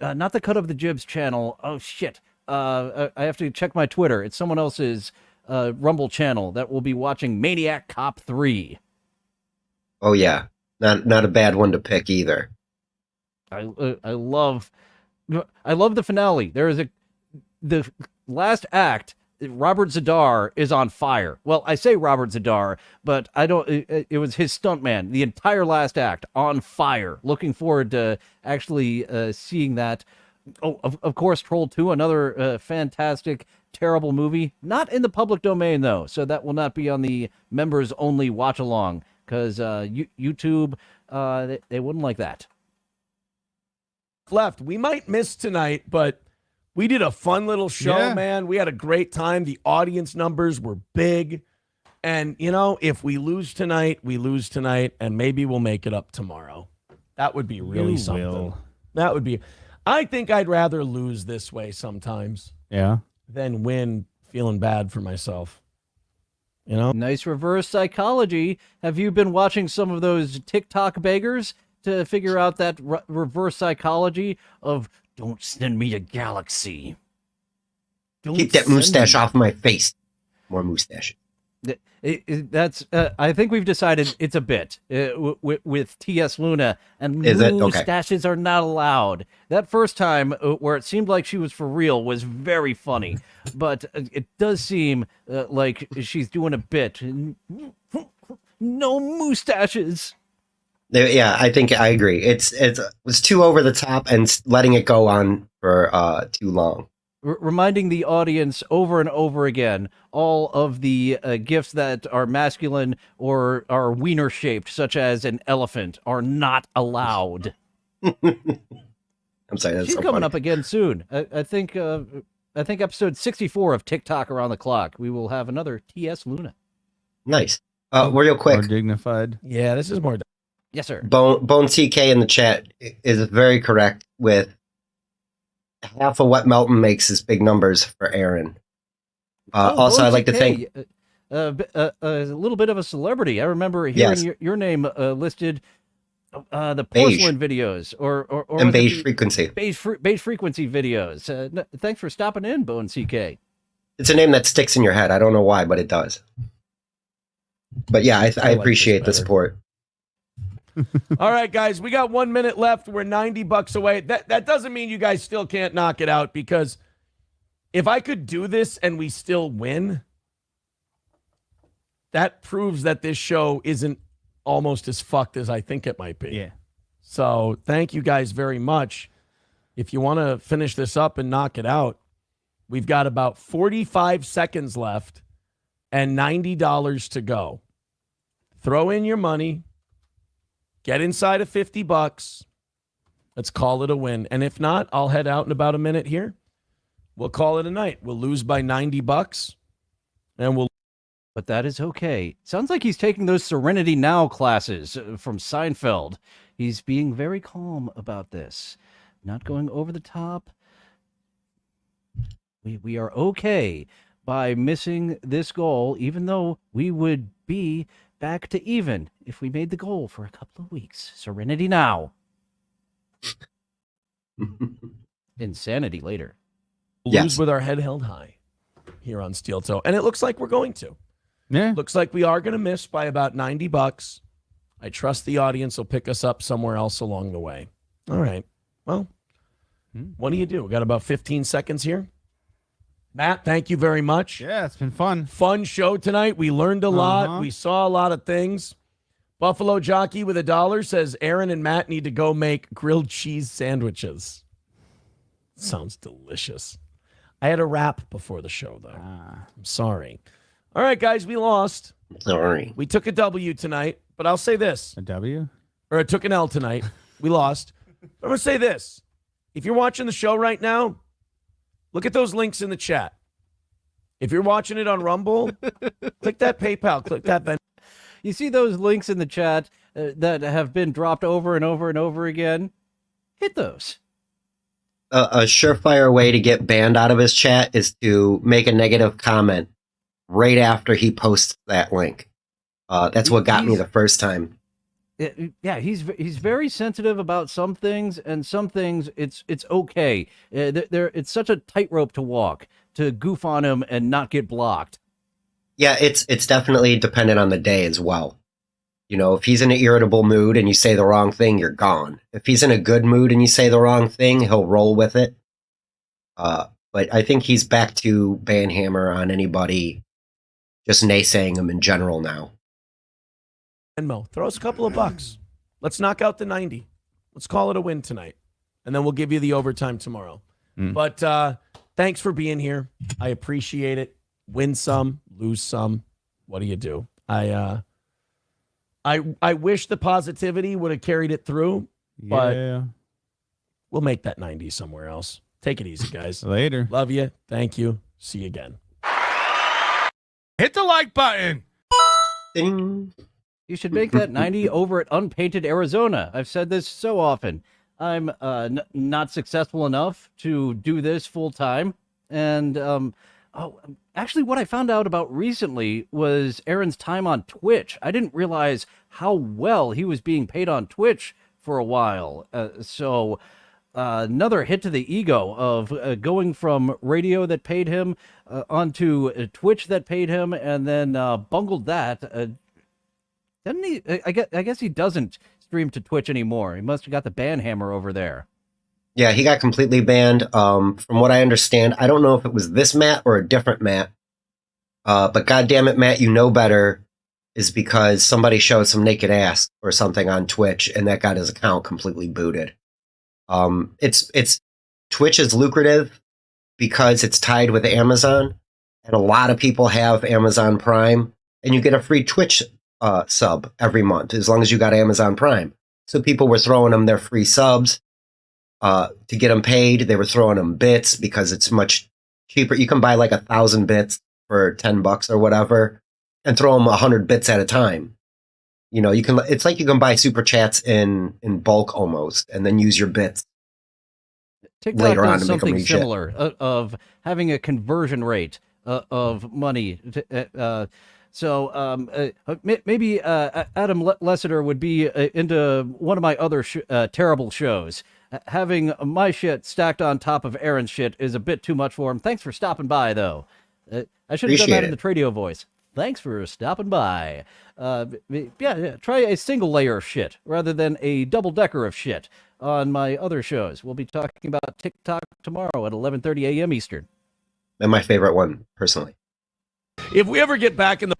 not the Cut of the Jibs channel. Oh shit! I have to check my Twitter. It's someone else's Rumble channel that will be watching Maniac Cop 3. Oh yeah. Not a bad one to pick either. I love the finale. There is the last act. Robert Zadar is on fire. Well, I say Robert Zadar, but I don't. It was his stuntman. The entire last act on fire. Looking forward to actually seeing that. Oh, of course, Troll 2, another fantastic, terrible movie. Not in the public domain though, so that will not be on the members only watch along. Because YouTube, they wouldn't like that. Left. We might miss tonight, but we did a fun little show, man. We had a great time. The audience numbers were big. And, if we lose tonight, we lose tonight, and maybe we'll make it up tomorrow. That would be really something. That would be. I think I'd rather lose this way sometimes. Yeah. Than win feeling bad for myself. Nice reverse psychology. Have you been watching some of those TikTok beggars to figure out that reverse psychology of don't send me a galaxy? Keep that mustache off my face. More mustache. That's. I think we've decided it's a bit with T.S. Luna, and Is it? Okay. mustaches are not allowed. That first time where it seemed like she was for real was very funny, but it does seem like she's doing a bit. No mustaches. Yeah, I think I agree. It was too over the top and letting it go on for too long. Reminding the audience over and over again, all of the gifts that are masculine or are wiener shaped, such as an elephant, are not allowed. I'm sorry, that's She's so coming funny. up again soon. I think episode 64 of TikTok Around the Clock, we will have another T.S. Luna. Nice. Real quick. More dignified. Yeah, this is more. Yes, sir. Bone CK in the chat is very correct with half of what Melton makes is big numbers for Aaron. Also, I'd like to thank a little bit of a celebrity. I remember hearing your name listed. The porcelain videos or and beige frequency. Beige frequency videos. Thanks for stopping in, Bone CK. It's a name that sticks in your head. I don't know why, but it does. But yeah, I appreciate the support. All right, guys, we got 1 minute left. We're $90 away. That doesn't mean you guys still can't knock it out, because if I could do this and we still win, that proves that this show isn't almost as fucked as I think it might be. Yeah. So thank you guys very much. If you want to finish this up and knock it out, we've got about 45 seconds left and $90 to go. Throw in your money. Get inside of $50. Let's call it a win. And if not, I'll head out in about a minute here. We'll call it a night. We'll lose by $90 and we'll. But that is okay. Sounds like he's taking those Serenity Now classes from Seinfeld. He's being very calm about this. Not going over the top. We are okay by missing this goal, even though we would be back to even if we made the goal for a couple of weeks. Serenity now. Insanity later. Lose with our head held high here on Steel Toe. And it looks like we're going to. Yeah. Looks like we are going to miss by about $90. I trust the audience will pick us up somewhere else along the way. All right. Well, What do you do? We got about 15 seconds here. Matt, thank you very much. Yeah, it's been fun. Fun show tonight. We learned a lot. We saw a lot of things. Buffalo Jockey with $1 says Aaron and Matt need to go make grilled cheese sandwiches. Sounds delicious. I had a wrap before the show, though. I'm sorry. All right, guys, we lost. Sorry. We took a W tonight, but I'll say this. A W? Or I took an L tonight. We lost. But I'm going to say this. If you're watching the show right now, look at those links in the chat. If you're watching it on Rumble, click that PayPal, click that Venmo. You see those links in the chat that have been dropped over and over and over again? Hit those. A surefire way to get banned out of his chat is to make a negative comment right after he posts that link. That's what got me the first time. Yeah, he's very sensitive about some things, and some things it's okay. It's such a tightrope to walk to goof on him and not get blocked. Yeah, it's definitely dependent on the day as well. You know, if he's in an irritable mood and you say the wrong thing, you're gone. If he's in a good mood and you say the wrong thing, he'll roll with it. But I think he's back to banhammer on anybody just naysaying him in general now. Venmo, throw us a couple of bucks. Let's knock out the 90. Let's call it a win tonight. And then we'll give you the overtime tomorrow. But thanks for being here. I appreciate it. Win some, lose some. What do you do? I wish the positivity would have carried it through, but we'll make that 90 somewhere else. Take it easy, guys. Later. Love you. Thank you. See you again. Hit the like button. Ding. You should make that 90 over at Unpainted Arizona. I've said this so often. I'm not successful enough to do this full time. And actually, what I found out about recently was Aaron's time on Twitch. I didn't realize how well he was being paid on Twitch for a while. So another hit to the ego of going from radio that paid him onto Twitch that paid him, and then bungled that. Doesn't he? I guess he doesn't stream to Twitch anymore. He must have got the ban hammer over there. Yeah, he got completely banned. From what I understand, I don't know if it was this Matt or a different Matt. But goddamn it, Matt, you know better, is because somebody showed some naked ass or something on Twitch, and that got his account completely booted. It's Twitch is lucrative because it's tied with Amazon, and a lot of people have Amazon Prime, and you get a free Twitch sub every month as long as you got Amazon Prime. So people were throwing them their free subs to get them paid. They were throwing them bits because it's much cheaper. You can buy like 1,000 bits for $10 or whatever, and throw them 100 bits at a time. You know, you can. It's like you can buy super chats in bulk almost, and then use your bits TikTok later on does to make them something read similar of having a conversion rate of money. So maybe Adam Lessiter would be into one of my other terrible shows. Having my shit stacked on top of Aaron's shit is a bit too much for him. Thanks for stopping by, though. I should have done that in the Tradio voice. Thanks for stopping by. Yeah, try a single layer of shit rather than a double-decker of shit on my other shows. We'll be talking about TikTok tomorrow at 11:30 a.m. Eastern. And my favorite one, personally. If we ever get back in the...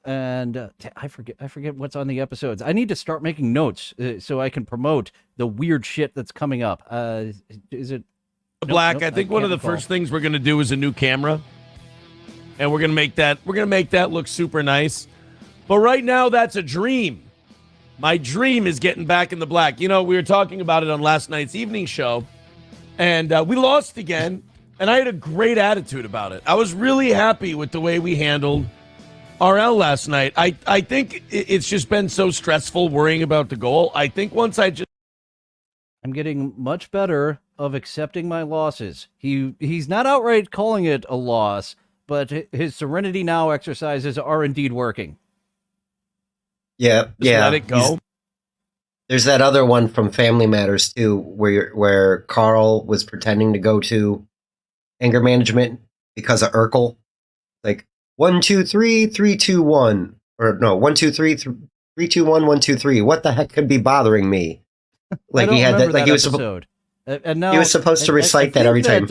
And I forget what's on the episodes. I need to start making notes so I can promote the weird shit that's coming up. Is it... Black, I think one of the first things we're going to do is a new camera. And we're going to make that look super nice. But right now, that's a dream. My dream is getting back in the black. You know, we were talking about it on last night's evening show. And we lost again. And I had a great attitude about it. I was really happy with the way we handled RL last night. I think it's just been so stressful worrying about the goal. I think once I'm getting much better of accepting my losses. He's not outright calling it a loss, but his Serenity Now exercises are indeed working. Yeah, yeah. Let it go. There's that other one from Family Matters too, where Carl was pretending to go to anger management because of Urkel. Like 1, 2, 3, 3, 2, 1, or no, 1, 2, 3, 3, 2, 1, 1, 2, 3. What the heck could be bothering me? Like he had that. Like he was episode. And now He was supposed to recite that every time.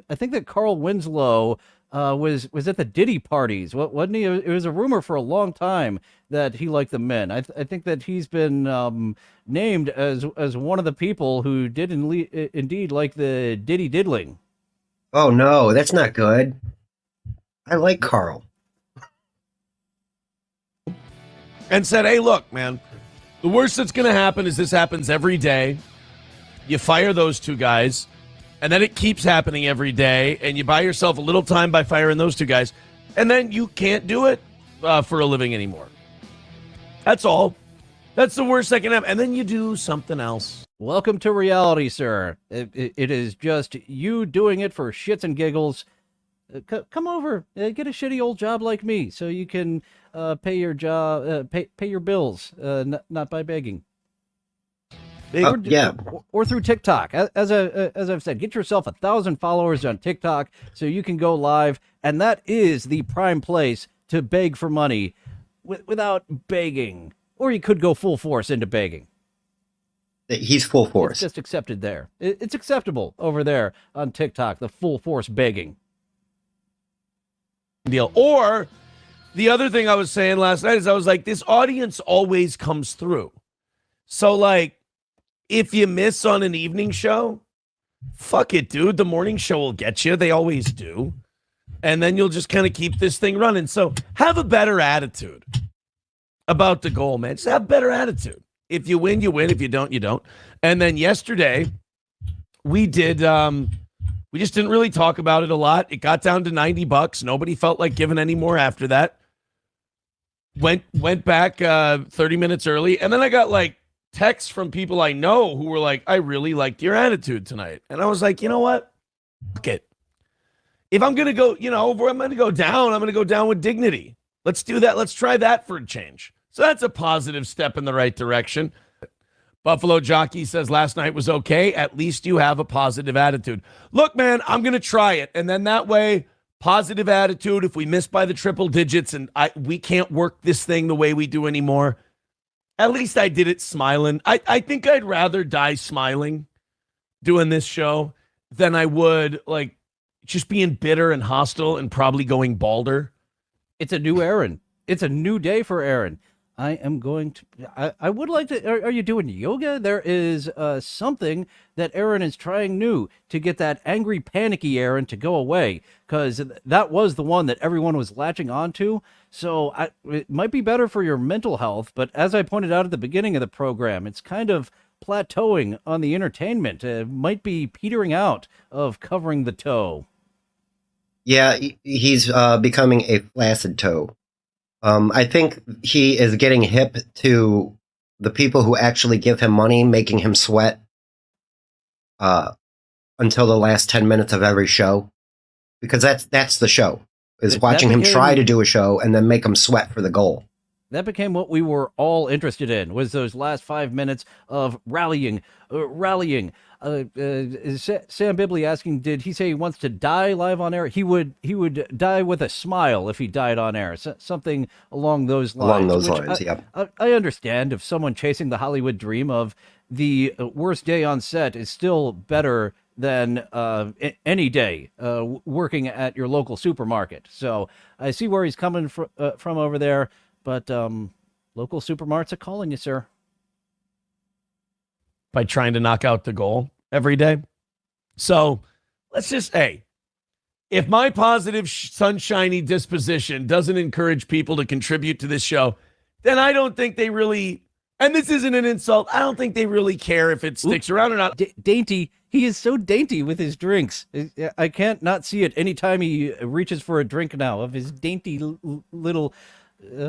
I think that Carl Winslow was at the Diddy parties, wasn't he? It was a rumor for a long time that he liked the men. I think that he's been named as one of the people who did indeed like the Diddy diddling. Oh no, that's not good. I like Carl. And said, hey, look, man, the worst that's going to happen is this happens every day. You fire those two guys, and then it keeps happening every day, and you buy yourself a little time by firing those two guys, and then you can't do it for a living anymore. That's all. That's the worst that can happen. And then you do something else. Welcome to reality, sir. It is just you doing it for shits and giggles. Come over, get a shitty old job like me, so you can pay your bills, not by begging. Or through TikTok. As I've said, get yourself 1,000 followers on TikTok so you can go live, and that is the prime place to beg for money without begging. Or you could go full force into begging. He's full force. It's just accepted there. It's acceptable over there on TikTok, the full force begging. Deal. Or the other thing I was saying last night is I was like, this audience always comes through. So, like, if you miss on an evening show, fuck it, dude. The morning show will get you. They always do. And then you'll just kind of keep this thing running. So have a better attitude about the goal, man. Just have a better attitude. If you win, you win. If you don't, you don't. And then yesterday, we did, we just didn't really talk about it a lot. It got down to $90. Nobody felt like giving any more after that. Went back 30 minutes early. And then I got like texts from people I know who were like, I really liked your attitude tonight. And I was like, you know what? Fuck it. If I'm going to go, if I'm going to go down, I'm going to go down with dignity. Let's do that. Let's try that for a change. So that's a positive step in the right direction. Buffalo Jockey says last night was okay. At least you have a positive attitude. Look, man, I'm going to try it. And then that way, positive attitude. If we miss by the triple digits and we can't work this thing the way we do anymore, at least I did it smiling. I think I'd rather die smiling doing this show than I would like just being bitter and hostile and probably going balder. It's a new Aaron. It's a new day for Aaron. I am going to, I would like to, are you doing yoga? There is something that Aaron is trying new to get that angry, panicky Aaron to go away, because that was the one that everyone was latching onto. So it might be better for your mental health, but as I pointed out at the beginning of the program, it's kind of plateauing on the entertainment. It might be petering out of covering the toe. Yeah, he's becoming a flaccid toe. I think he is getting hip to the people who actually give him money, making him sweat until the last 10 minutes of every show. Because that's the show, is watching him try to do a show and then make him sweat for the goal. That became what we were all interested in, was those last 5 minutes of rallying. Sam Bibli asking, did he say he wants to die live on air? He would die with a smile if he died on air. Something along those lines. Yep. I understand if someone chasing the Hollywood dream of the worst day on set is still better than any day working at your local supermarket. So I see where he's coming from over there. But local supermarkets are calling you, sir. By trying to knock out the goal every day. So let's just, if my positive, sunshiny disposition doesn't encourage people to contribute to this show, then I don't think they really, and this isn't an insult, I don't think they really care if it sticks around or not. Dainty. He is so dainty with his drinks. I can't not see it anytime he reaches for a drink now of his dainty little...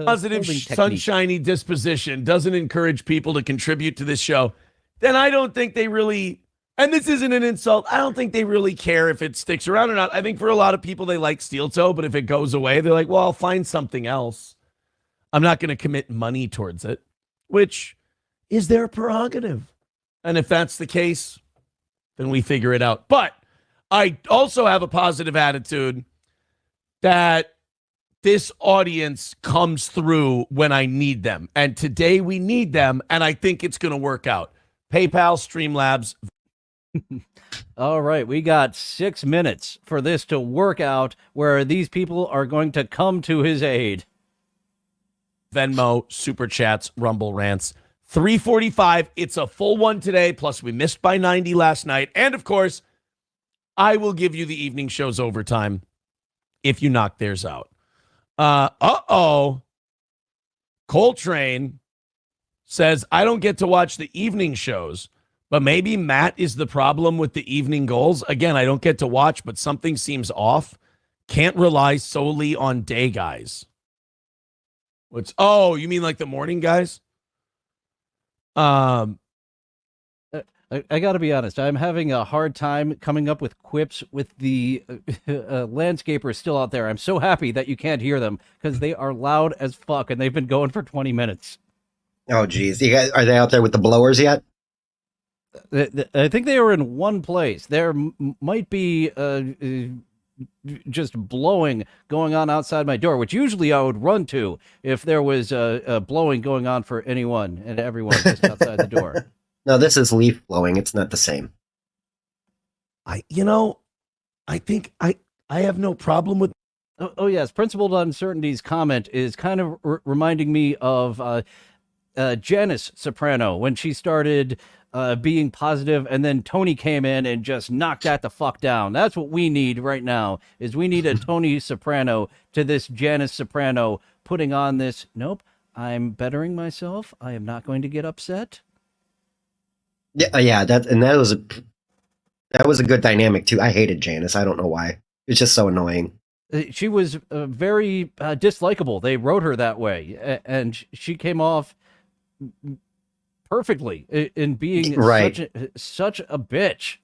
positive, sunshiny disposition doesn't encourage people to contribute to this show, then I don't think they really, and this isn't an insult, I don't think they really care if it sticks around or not. I think for a lot of people, they like steel toe, but if it goes away, they're like, well, I'll find something else. I'm not going to commit money towards it, which is their prerogative. And if that's the case, then we figure it out. But I also have a positive attitude that this audience comes through when I need them. And today we need them, and I think it's going to work out. PayPal, Streamlabs. All right, we got 6 minutes for this to work out where these people are going to come to his aid. Venmo, Super Chats, Rumble Rants. 3:45. It's a full one today, plus we missed by 90 last night. And, of course, I will give you the evening show's overtime if you knock theirs out. Coltrane says, I don't get to watch the evening shows, but maybe Matt is the problem with the evening goals. Again, I don't get to watch, but something seems off. Can't rely solely on day guys. You mean like the morning guys? I got to be honest. I'm having a hard time coming up with quips with the landscapers still out there. I'm so happy that you can't hear them because they are loud as fuck and they've been going for 20 minutes. Oh, geez. You guys, are they out there with the blowers yet? I think they were in one place. There might be just blowing going on outside my door, which usually I would run to if there was blowing going on for anyone and everyone just outside the door. No, this is leaf blowing. It's not the same. I think I have no problem with. Oh yes, Principled Uncertainty's comment is kind of reminding me of Janice Soprano when she started being positive, and then Tony came in and just knocked that the fuck down. That's what we need right now, is we need a Tony Soprano to this Janice Soprano putting on this, nope, I'm bettering myself. I am not going to get upset. Yeah, that was a good dynamic too. I hated Janice. I don't know why. It's just so annoying. She was very dislikable. They wrote her that way, and she came off perfectly in being right. such a bitch.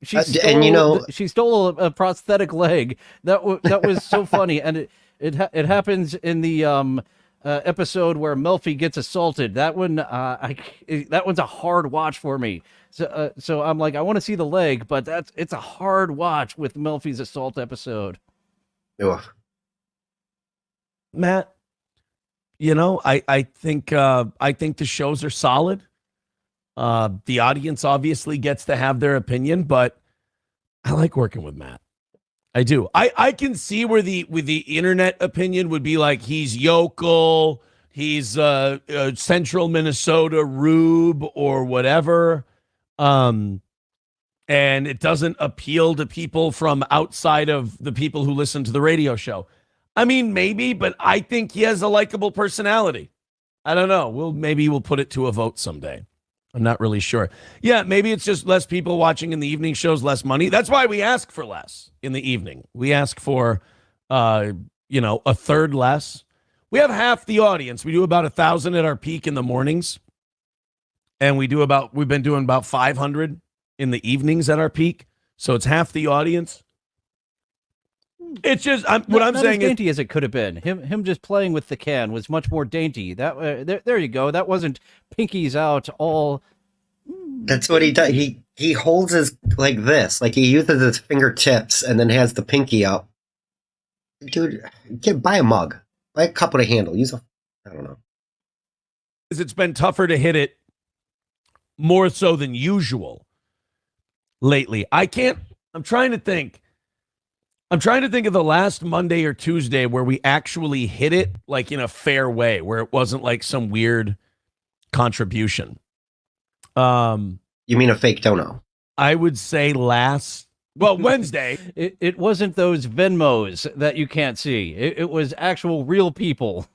She stole a prosthetic leg. That was so funny, and it happens in the episode where Melfi gets assaulted. That one, that one's a hard watch for me. So I'm like, I want to see the leg, but it's a hard watch with Melfi's assault episode. Ugh. Matt, I think the shows are solid. The audience obviously gets to have their opinion, but I like working with Matt. I do. I can see where the internet opinion would be like he's yokel, he's central Minnesota rube or whatever. And it doesn't appeal to people from outside of the people who listen to the radio show. I mean, maybe, but I think he has a likable personality. I don't know. Maybe we'll put it to a vote someday. I'm not really sure. Yeah, maybe it's just less people watching in the evening shows, less money. That's why we ask for less in the evening. We ask for, a third less. We have half the audience. We do about 1,000 at our peak in the mornings. And we've been doing about 500 in the evenings at our peak. So it's half the audience. It's just what I'm saying as dainty as it could have been. Him just playing with the can was much more dainty. That there you go. That wasn't pinkies out all. That's what he does. He holds his like this, like he uses his fingertips and then has the pinky up. Dude, buy a mug, buy a cup with a handle. I don't know. It's been tougher to hit it more so than usual lately. I'm trying to think of the last Monday or Tuesday where we actually hit it like in a fair way, where it wasn't like some weird contribution. You mean a fake dono? I would say Wednesday. It wasn't those Venmos that you can't see. It was actual real people.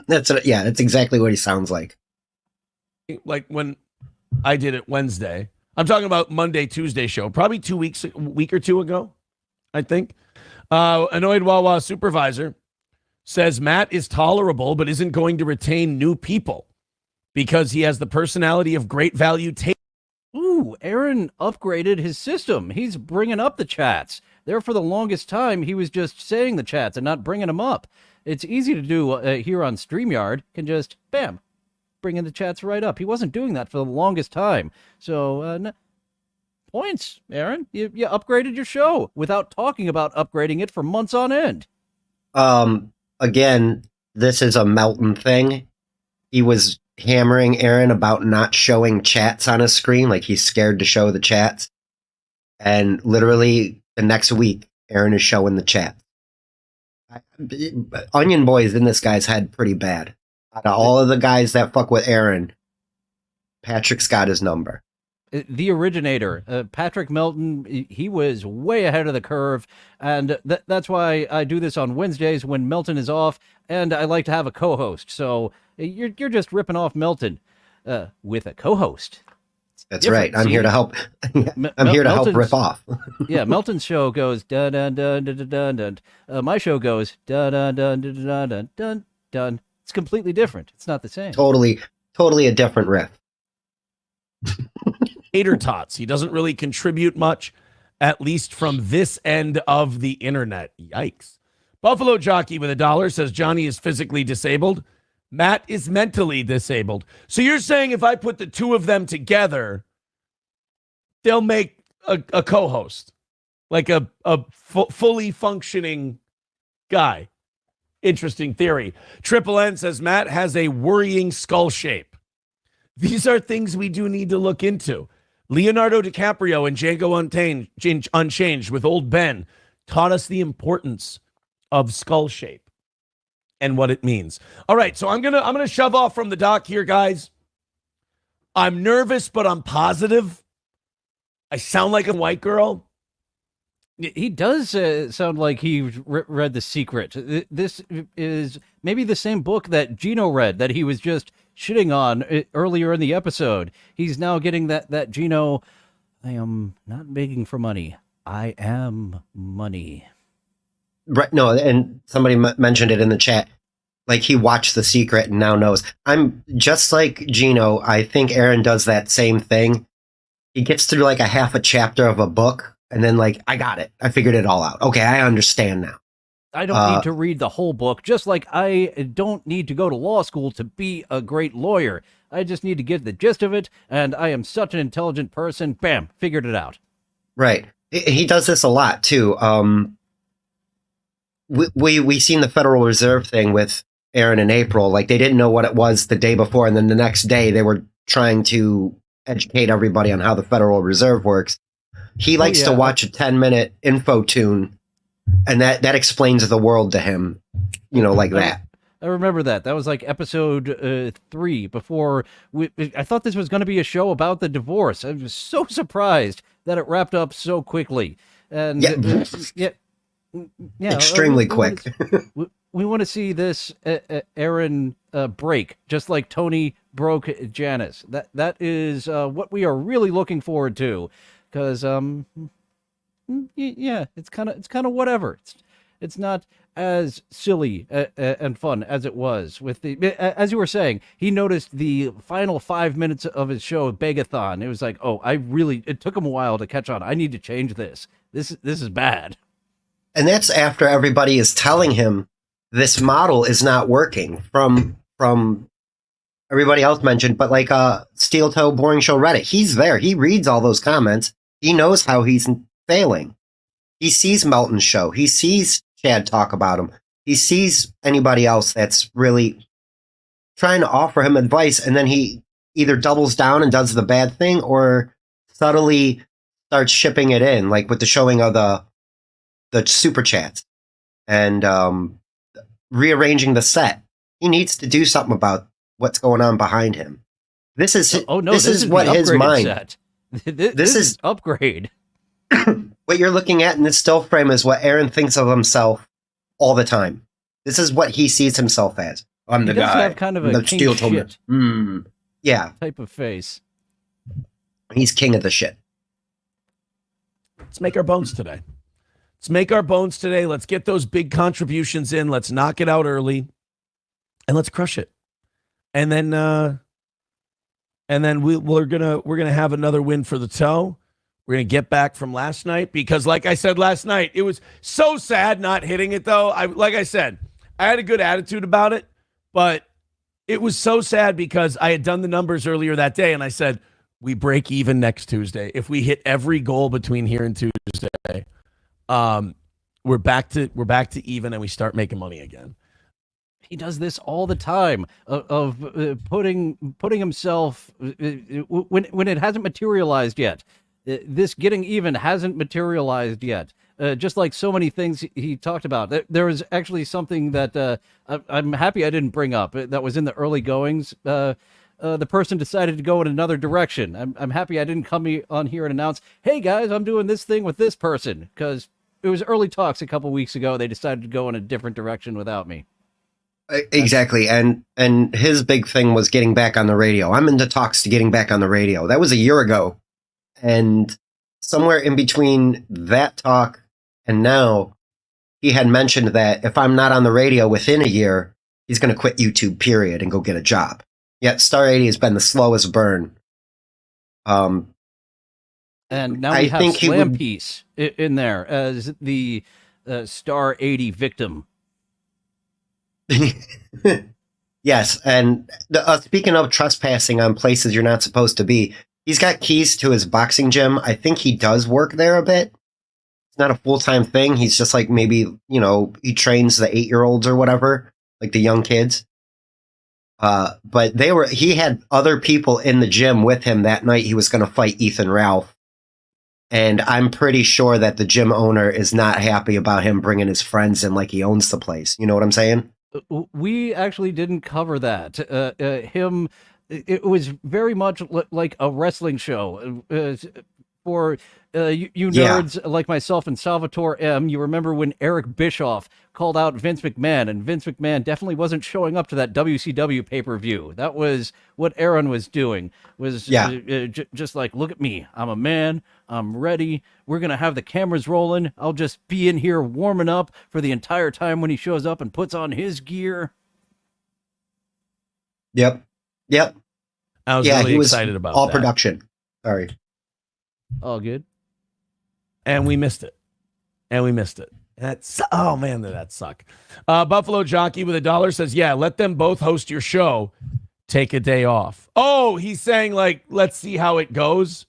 That's exactly what he sounds like. Like when I did it Wednesday. I'm talking about Monday, Tuesday show, probably a week or two ago. I think. Annoyed Wawa supervisor says Matt is tolerable, but isn't going to retain new people because he has the personality of great value. Ooh, Aaron upgraded his system. He's bringing up the chats. There for the longest time, he was just saying the chats and not bringing them up. It's easy to do here on StreamYard. Can just, bam, bringing the chats right up. He wasn't doing that for the longest time. So, points, Aaron. You upgraded your show without talking about upgrading it for months on end. Again, this is a Melton thing. He was hammering Aaron about not showing chats on his screen, like he's scared to show the chats. And literally the next week, Aaron is showing the chat. Onion Boy is in this guy's head pretty bad. Out of all of the guys that fuck with Aaron, Patrick's got his number. The originator, Patrick Melton, he was way ahead of the curve, and that's why I do this on Wednesdays when Melton is off, and I like to have a co-host. So you're just ripping off Melton with a co-host. That's right. I'm here to help. I'm here to help rip off. Yeah, Melton's show goes dun dun dun dun dun dun. My show goes dun dun dun dun dun dun dun dun. It's completely different. It's not the same. Totally a different riff. Tater tots. He doesn't really contribute much, at least from this end of the internet. Yikes. Buffalo Jockey with $1 says Johnny is physically disabled. Matt is mentally disabled. So you're saying if I put the two of them together, they'll make a co-host, like a fully functioning guy. Interesting theory. Triple N says Matt has a worrying skull shape. These are things we do need to look into. Leonardo DiCaprio in Django Unchanged with Old Ben taught us the importance of skull shape and what it means. All right, so I'm gonna shove off from the dock here, guys. I'm nervous, but I'm positive. I sound like a white girl. He does sound like he read The Secret. This is maybe the same book that Gino read that he was just shitting on earlier in the episode. He's now getting that Gino, I am not begging for money. I am money. Right. No, and somebody mentioned it in the chat. Like he watched The Secret and now knows. I'm just like Gino. I think Aaron does that same thing. He gets through like a half a chapter of a book and then like, I got it. I figured it all out. Okay, I understand now. I don't need to read the whole book, just like I don't need to go to law school to be a great lawyer. I just need to get the gist of it, and I am such an intelligent person. Bam, figured it out. Right. He does this a lot, too. We seen the Federal Reserve thing with Aaron in April. Like, they didn't know what it was the day before, and then the next day they were trying to educate everybody on how the Federal Reserve works. He likes to watch a 10-minute info tune, and that explains the world to him, like that. I remember that. That was like episode 3 before I thought this was going to be a show about the divorce. I was so surprised that it wrapped up so quickly. And yeah, extremely quick. We want to see this Aaron break, just like Tony broke Janice. That is what we are really looking forward to, because yeah, it's kind of whatever. It's not as silly and fun as it was with as you were saying. He noticed the final 5 minutes of his show, Bagathon. It was like, oh, it took him a while to catch on. I need to change this. This is bad. And that's after everybody is telling him this model is not working from everybody else mentioned, but like Steel Toe Boring Show Reddit. He's there. He reads all those comments. He knows how he's failing. He sees Melton's show. He sees Chad talk about him. He sees anybody else that's really trying to offer him advice, and then he either doubles down and does the bad thing or subtly starts shipping it in, like with the showing of the super chats and rearranging the set. He needs to do something about what's going on behind him. This is this is what his mind. Set. This is upgrade. What you're looking at in this still frame is what Aaron thinks of himself all the time. This is what he sees himself as. I'm the guy. Have kind of a king shit yeah, type of face. He's king of the shit. Let's make our bones today. Let's get those big contributions in. Let's knock it out early, and let's crush it. And then we're gonna have another win for the toe. We're going to get back from last night because, like I said last night, it was so sad not hitting it, though. Like I said, I had a good attitude about it, but it was so sad because I had done the numbers earlier that day, and I said, we break even next Tuesday. If we hit every goal between here and Tuesday, we're back to even, and we start making money again. He does this all the time of putting himself when it hasn't materialized yet. This getting even hasn't materialized yet. Just like so many things he talked about. There was actually something that I'm happy I didn't bring up. That was in the early goings. The person decided to go in another direction. I'm happy I didn't come on here and announce, hey guys, I'm doing this thing with this person, because it was early talks a couple weeks ago. They decided to go in a different direction without me. Exactly. And his big thing was getting back on the radio. I'm into talks to getting back on the radio. That was a year ago. And somewhere in between that talk and now, he had mentioned that if I'm not on the radio within a year, he's going to quit YouTube, period, and go get a job. Yet Star 80 has been the slowest burn. And now we have Slam Piece in there as the Star 80 victim. Yes, and speaking of trespassing on places you're not supposed to be, he's got keys to his boxing gym. I think he does work there a bit. It's not a full-time thing. He's just like maybe, he trains the 8-year-olds or whatever, like the young kids. But he had other people in the gym with him that night. He was going to fight Ethan Ralph. And I'm pretty sure that the gym owner is not happy about him bringing his friends in like he owns the place. You know what I'm saying? We actually didn't cover that. It was very much like a wrestling show. For you nerds like myself and Salvatore M, you remember when Eric Bischoff called out Vince McMahon, and Vince McMahon definitely wasn't showing up to that WCW pay-per-view. That was what Aaron was doing, was just like, look at me. I'm a man. I'm ready. We're going to have the cameras rolling. I'll just be in here warming up for the entire time when he shows up and puts on his gear. Yep. I was really excited about all that. production. Sorry. All good. And we missed it. Oh man, that suck. Buffalo Jockey with $1 says, yeah, let them both host your show. Take a day off. Oh, he's saying like, let's see how it goes.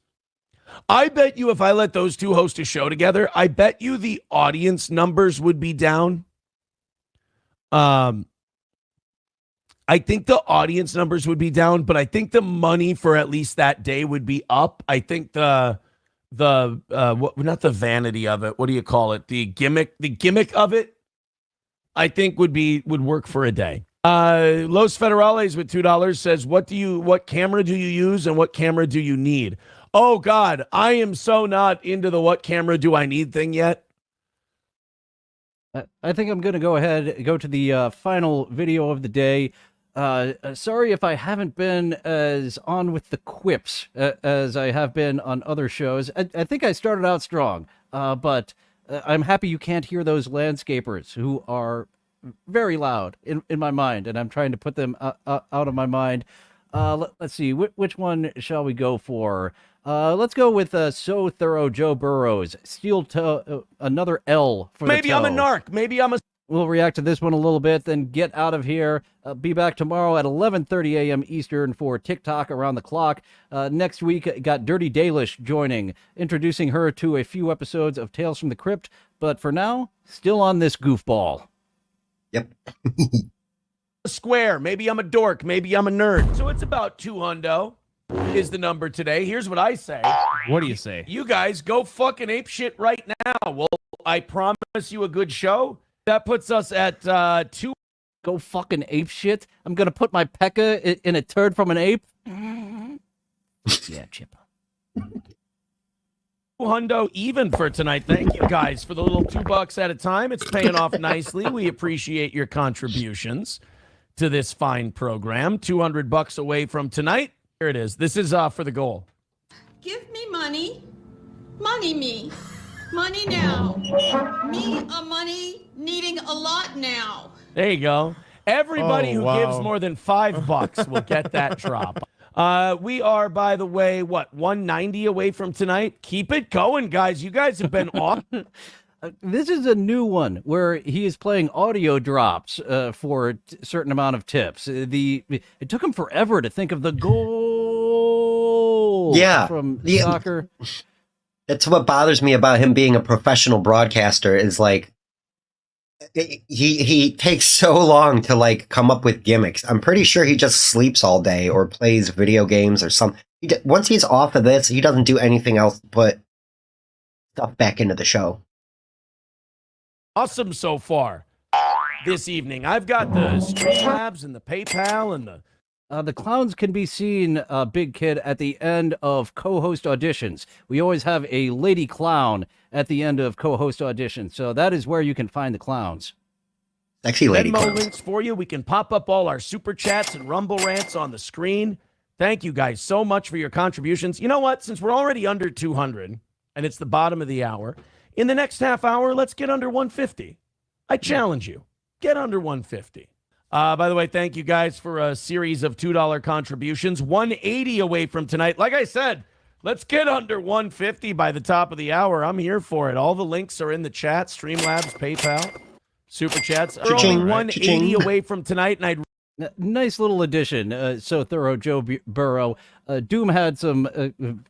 I bet you if I let those two host a show together, I bet you the audience numbers would be down. I think the audience numbers would be down, but I think the money for at least that day would be up. I think not the vanity of it. What do you call it? The gimmick of it, I think would work for a day. Los Federales with $2 says, what camera do you use and what camera do you need? Oh God, I am so not into the what camera do I need thing yet. I think I'm going to go ahead and go to the final video of the day. Sorry if I haven't been as on with the quips as I have been on other shows. I think I started out strong, but I'm happy you can't hear those landscapers who are very loud in my mind, and I'm trying to put them out of my mind. Let's see, which one shall we go for? Let's go with So Thorough Joe Burrows. Steel toe, another L for Maybe the toe. I'm a narc. Maybe I'm a... We'll react to this one a little bit, then get out of here. Be back tomorrow at 11:30 a.m. Eastern for TikTok Around the Clock. Next week, got Dirty Dalish joining, introducing her to a few episodes of Tales from the Crypt. But for now, still on this goofball. Yep. Square. Maybe I'm a dork. Maybe I'm a nerd. So it's about $200 is the number today. Here's what I say. What do you say? You guys go fucking ape shit right now. Well, I promise you a good show. That puts us at 2. Go fucking ape shit. I'm going to put my pecker in a turd from an ape. Yeah, Chipper. $200 even for tonight. Thank you guys for the little $2 at a time. It's paying off nicely. We appreciate your contributions to this fine program. $200 away from tonight. Here it is. This is for the goal. Give me money. Money me. Money now. Me a money needing a lot now. There you go. Everybody who gives more than $5 will get that drop. We are, by the way, 190 away from tonight? Keep it going, guys. You guys have been off. This is a new one where he is playing audio drops for a certain amount of tips. It took him forever to think of the goal from soccer. That's what bothers me about him being a professional broadcaster is like, he takes so long to like come up with gimmicks. I'm pretty sure he just sleeps all day or plays video games or something. Once he's off of this, he doesn't do anything else but stuff back into the show. Awesome so far this evening. I've got the Streamlabs and the PayPal and the clowns can be seen, Big Kid, at the end of co-host auditions. We always have a lady clown at the end of co-host auditions, so that is where you can find the clowns. Sexy lady Venmo clowns. links for you. We can pop up all our super chats and rumble rants on the screen. Thank you guys so much for your contributions. You know what? Since we're already under 200 and it's the bottom of the hour, in the next half hour, let's get under 150. I challenge you. Get under 150. By the way, thank you guys for a series of $2 contributions. 180 away from tonight. Like I said, let's get under 150 by the top of the hour. I'm here for it. All the links are in the chat. Streamlabs, PayPal, Super Chats. We're only 180 away from tonight, and Nice little addition. So thorough, Joe Burrow. Doom had some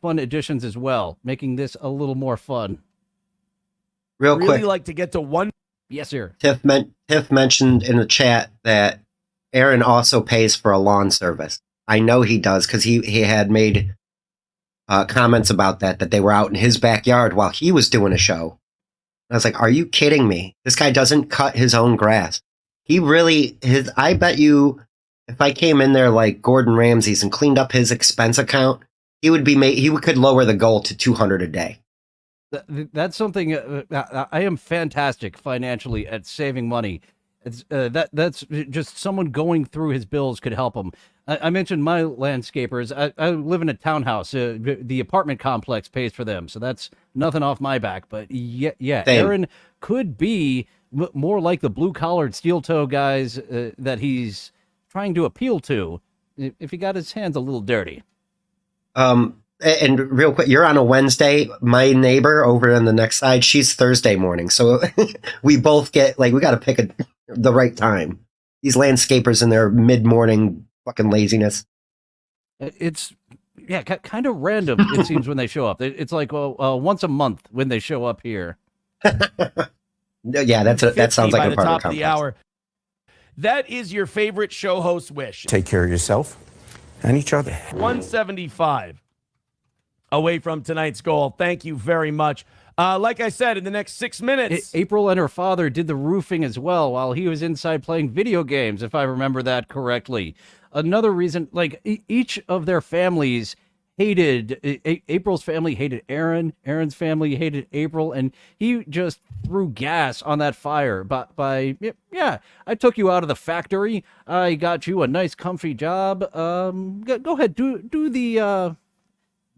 fun additions as well, making this a little more fun. Real really quick. like to get to one. Yes, sir. Tiff mentioned in the chat that Aaron also pays for a lawn service. I know he does because he had made comments about that they were out in his backyard while he was doing a show. I was like, are you kidding me? This guy doesn't cut his own grass. I bet you if I came in there like Gordon Ramsay's and cleaned up his expense account, he could lower the goal to 200 a day. That's something I am fantastic financially at saving money. It's that's just someone going through his bills could help him. I mentioned my landscapers. I live in a townhouse. The apartment complex pays for them, so that's nothing off my back. But yeah, Same. Aaron could be more like the blue-collared steel-toe guys that he's trying to appeal to if he got his hands a little dirty. And real quick, you're on a Wednesday. My neighbor over on the next side, she's Thursday morning. So we both get we got to pick the right time. These landscapers in their mid-morning fucking laziness. It's kind of random. It seems when they show up. It's like once a month when they show up here. Yeah, that sounds like by an the apartment top of complex. the hour. That is your favorite show host wish. Take care of yourself and each other. 175 away from tonight's goal. Thank you very much. Like I said, in the next 6 minutes. April and her father did the roofing as well while he was inside playing video games, if I remember that correctly. Another reason, each of their families hated, April's family hated Aaron, Aaron's family hated April, and he just threw gas on that fire I took you out of the factory. I got you a nice comfy job. Go ahead, do the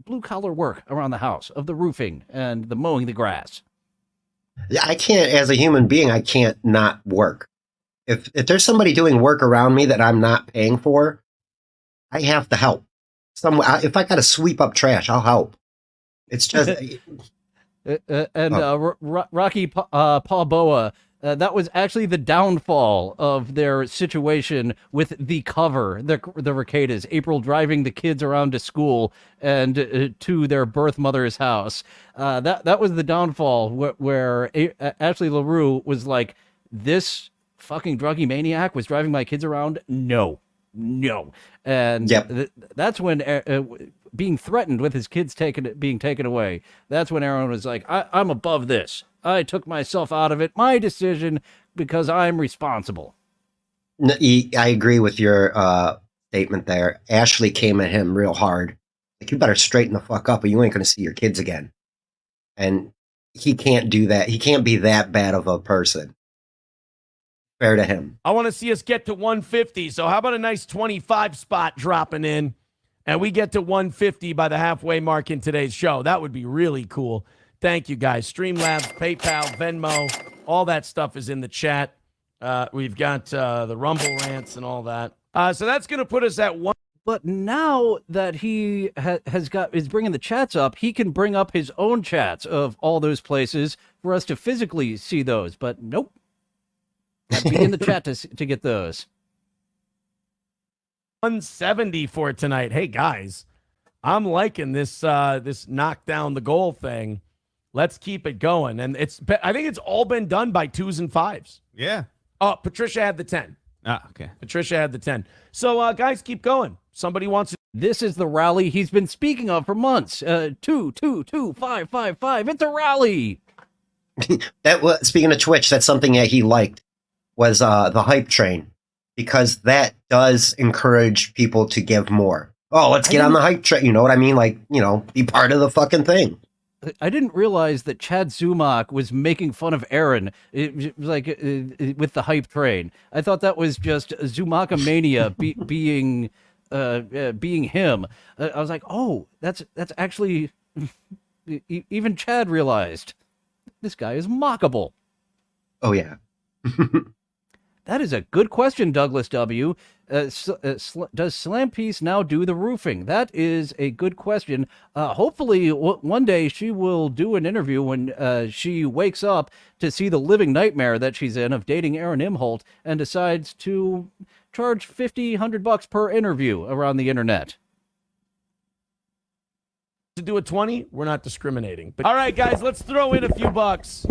blue-collar work around the house of the roofing and the mowing the grass. Yeah, I can't, as a human being, I can't not work. If there's somebody doing work around me that I'm not paying for, I have to help. If I got to sweep up trash, I'll help. It's just... Rocky Balboa, that was actually the downfall of their situation with the cover, the Ricadas. April driving the kids around to school and to their birth mother's house. That was the downfall where Ashley LaRue was like, this fucking druggy maniac was driving my kids around? No. And that's when being threatened with his kids being taken away, that's when Aaron was like, I'm above this. I took myself out of it. My decision, because I'm responsible. I agree with your statement there. Ashley came at him real hard. Like, you better straighten the fuck up or you ain't going to see your kids again. And he can't do that. He can't be that bad of a person. Fair to him. I want to see us get to 150. So how about a nice 25 spot dropping in and we get to 150 by the halfway mark in today's show? That would be really cool. Thank you, guys. Streamlabs, PayPal, Venmo, all that stuff is in the chat. We've got the Rumble rants and all that. So that's going to put us at one. But now that he is bringing the chats up, he can bring up his own chats of all those places for us to physically see those. But nope. Have to be in the chat to get those. 170 for tonight. Hey, guys, I'm liking this knock down the goal thing. Let's keep it going. And I think it's all been done by 2s and 5s. Yeah. Oh, Patricia had the 10. Okay. Patricia had the 10. So, guys, keep going. Somebody wants to. This is the rally he's been speaking of for months. 2, 2, 2, 5, 5, 5. It's a rally. That was, speaking of Twitch, that's something that he liked was the hype train, because that does encourage people to give more. Oh, let's get on the hype train. You know what I mean? Like, be part of the fucking thing. I didn't realize that Chad Zumock was making fun of Aaron it was like with the hype train. I thought that was just Zumockamania being him. I was like, oh, that's actually even Chad realized this guy is mockable. Oh yeah. That is a good question, Douglas W. Does Slam Piece now do the roofing? That is a good question. Hopefully, one day she will do an interview when she wakes up to see the living nightmare that she's in of dating Aaron Imholte and decides to charge $100 per interview around the internet. To do a 20, we're not discriminating. But all right, guys, let's throw in a few bucks.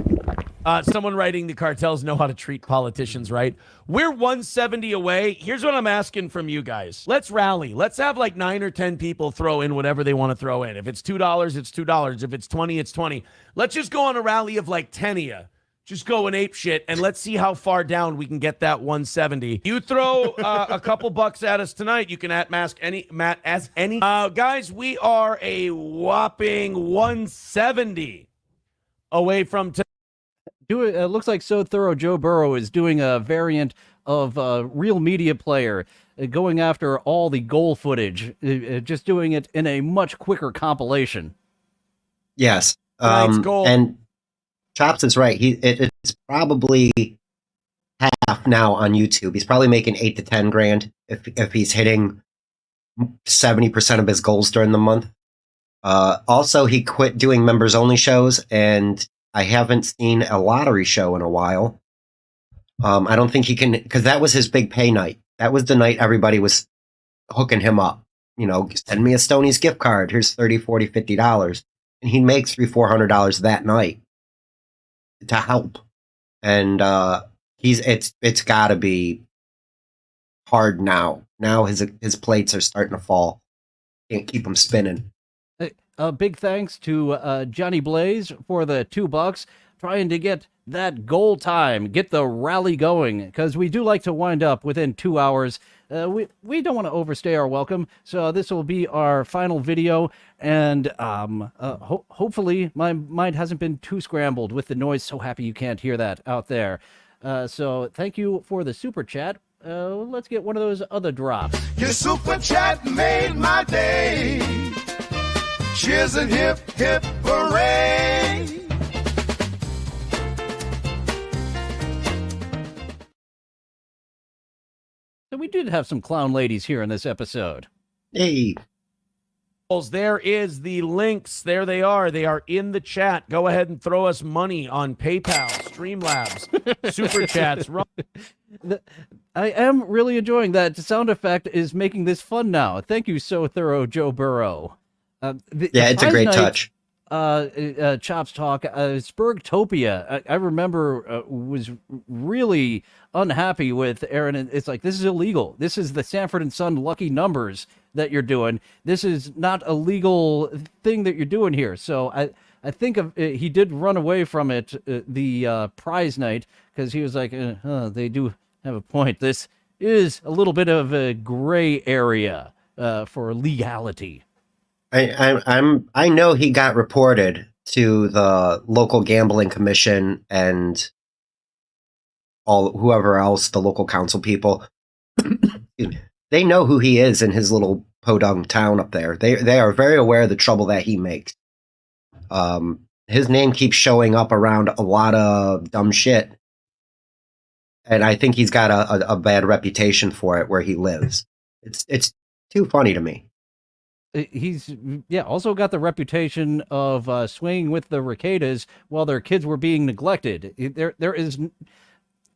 Someone writing, the cartels know how to treat politicians right. We're 170 away. Here's what I'm asking from you guys. Let's rally. Let's have like 9 or 10 people throw in whatever they want to throw in. If it's $2, it's $2. If it's 20, it's 20. Let's just go on a rally of like 10 of you. Just go and ape shit, and let's see how far down we can get that 170. You throw a couple bucks at us tonight. You can ask Matt as any. Guys, we are a whopping 170 away from. It looks like So Thorough Joe Burrow is doing a variant of Real Media Player, going after all the goal footage, just doing it in a much quicker compilation. Yes. Goal. And Chops is right. It's probably half now on YouTube. He's probably making 8 to 10 grand if he's hitting 70% of his goals during the month. Also, he quit doing members only shows, and I haven't seen a lottery show in a while. I don't think he can, because that was his big pay night. That was the night everybody was hooking him up. Send me a Stoney's gift card. Here's $30, $40, $50. And he makes $300-$400 that night to help. And it's got to be hard now. Now his plates are starting to fall. Can't keep him spinning. Big thanks to Johnny Blaze for the $2, trying to get that goal time, get the rally going, because we do like to wind up within 2 hours. We don't want to overstay our welcome, so this will be our final video, and hopefully my mind hasn't been too scrambled with the noise. So happy you can't hear that out there. So thank you for the super chat. Let's get one of those other drops. Your super chat made my day. Cheers and hip, hip, hooray! So we did have some clown ladies here in this episode. Hey. There is the links. There they are. They are in the chat. Go ahead and throw us money on PayPal, Streamlabs, Super Chats. I am really enjoying that. The sound effect is making this fun now. Thank you, So Thorough Joe Burrow. It's a great touch. Chops Talk, Spurgtopia, I remember was really unhappy with Aaron. And it's like, this is illegal. This is the Sanford and Son lucky numbers that you're doing. This is not a legal thing that you're doing here. So I think he did run away from it, the prize night, because he was like, they do have a point. This is a little bit of a gray area for legality. I know he got reported to the local gambling commission and whoever else, the local council people. They know who he is in his little podunk town up there. They are very aware of the trouble that he makes. His name keeps showing up around a lot of dumb shit, and I think he's got a bad reputation for it where he lives. It's too funny to me. He's also got the reputation of swinging with the Ricadas while their kids were being neglected. There is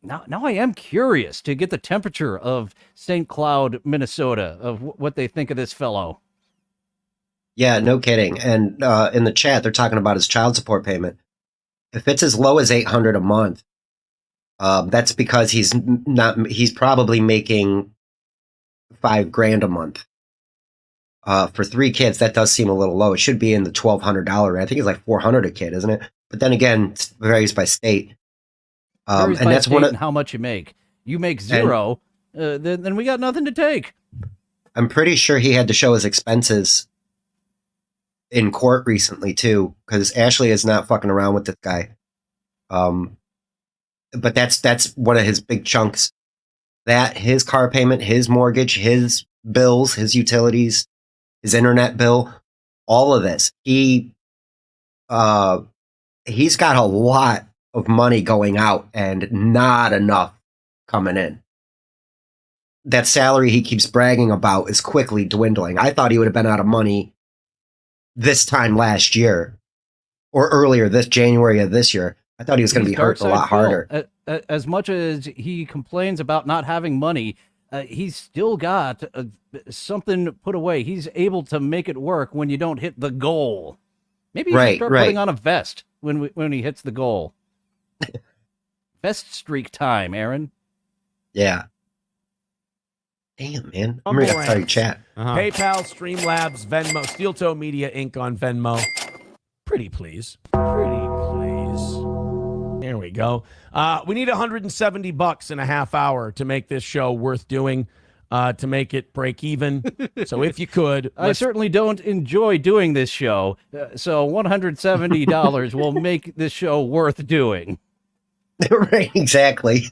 now I am curious to get the temperature of St. Cloud, Minnesota, of what they think of this fellow. Yeah, no kidding. And in the chat, they're talking about his child support payment. If it's as low as $800 a month, that's because he's probably making $5,000 a month. For 3 kids, that does seem a little low. It should be in the $1,200 range. I think it's like $400 a kid, isn't it? But then again, it varies by state. Varies and by that's state one of and how much you make. You make zero, then we got nothing to take. I'm pretty sure he had to show his expenses in court recently too, because Ashley is not fucking around with this guy. But that's one of his big chunks. That his car payment, his mortgage, his bills, his utilities, his internet bill, all of this. He's got a lot of money going out and not enough coming in. That salary he keeps bragging about is quickly dwindling. I thought he would have been out of money this time last year or earlier this January of this year. I thought he was going to be hurt a lot harder. As much as he complains about not having money, he's still got something put away. He's able to make it work when you don't hit the goal. Maybe he should start putting on a vest when he hits the goal. Vest streak time, Aaron. Yeah. Damn, man. I'm ready to tell you chat. PayPal, Streamlabs, Venmo, Steel Toe Media Inc. on Venmo. Pretty please. Pretty please. There we go. We need $170 in a half hour to make this show worth doing, to make it break even. So if you could. I certainly don't enjoy doing this show, so $170 will make this show worth doing. Right, exactly.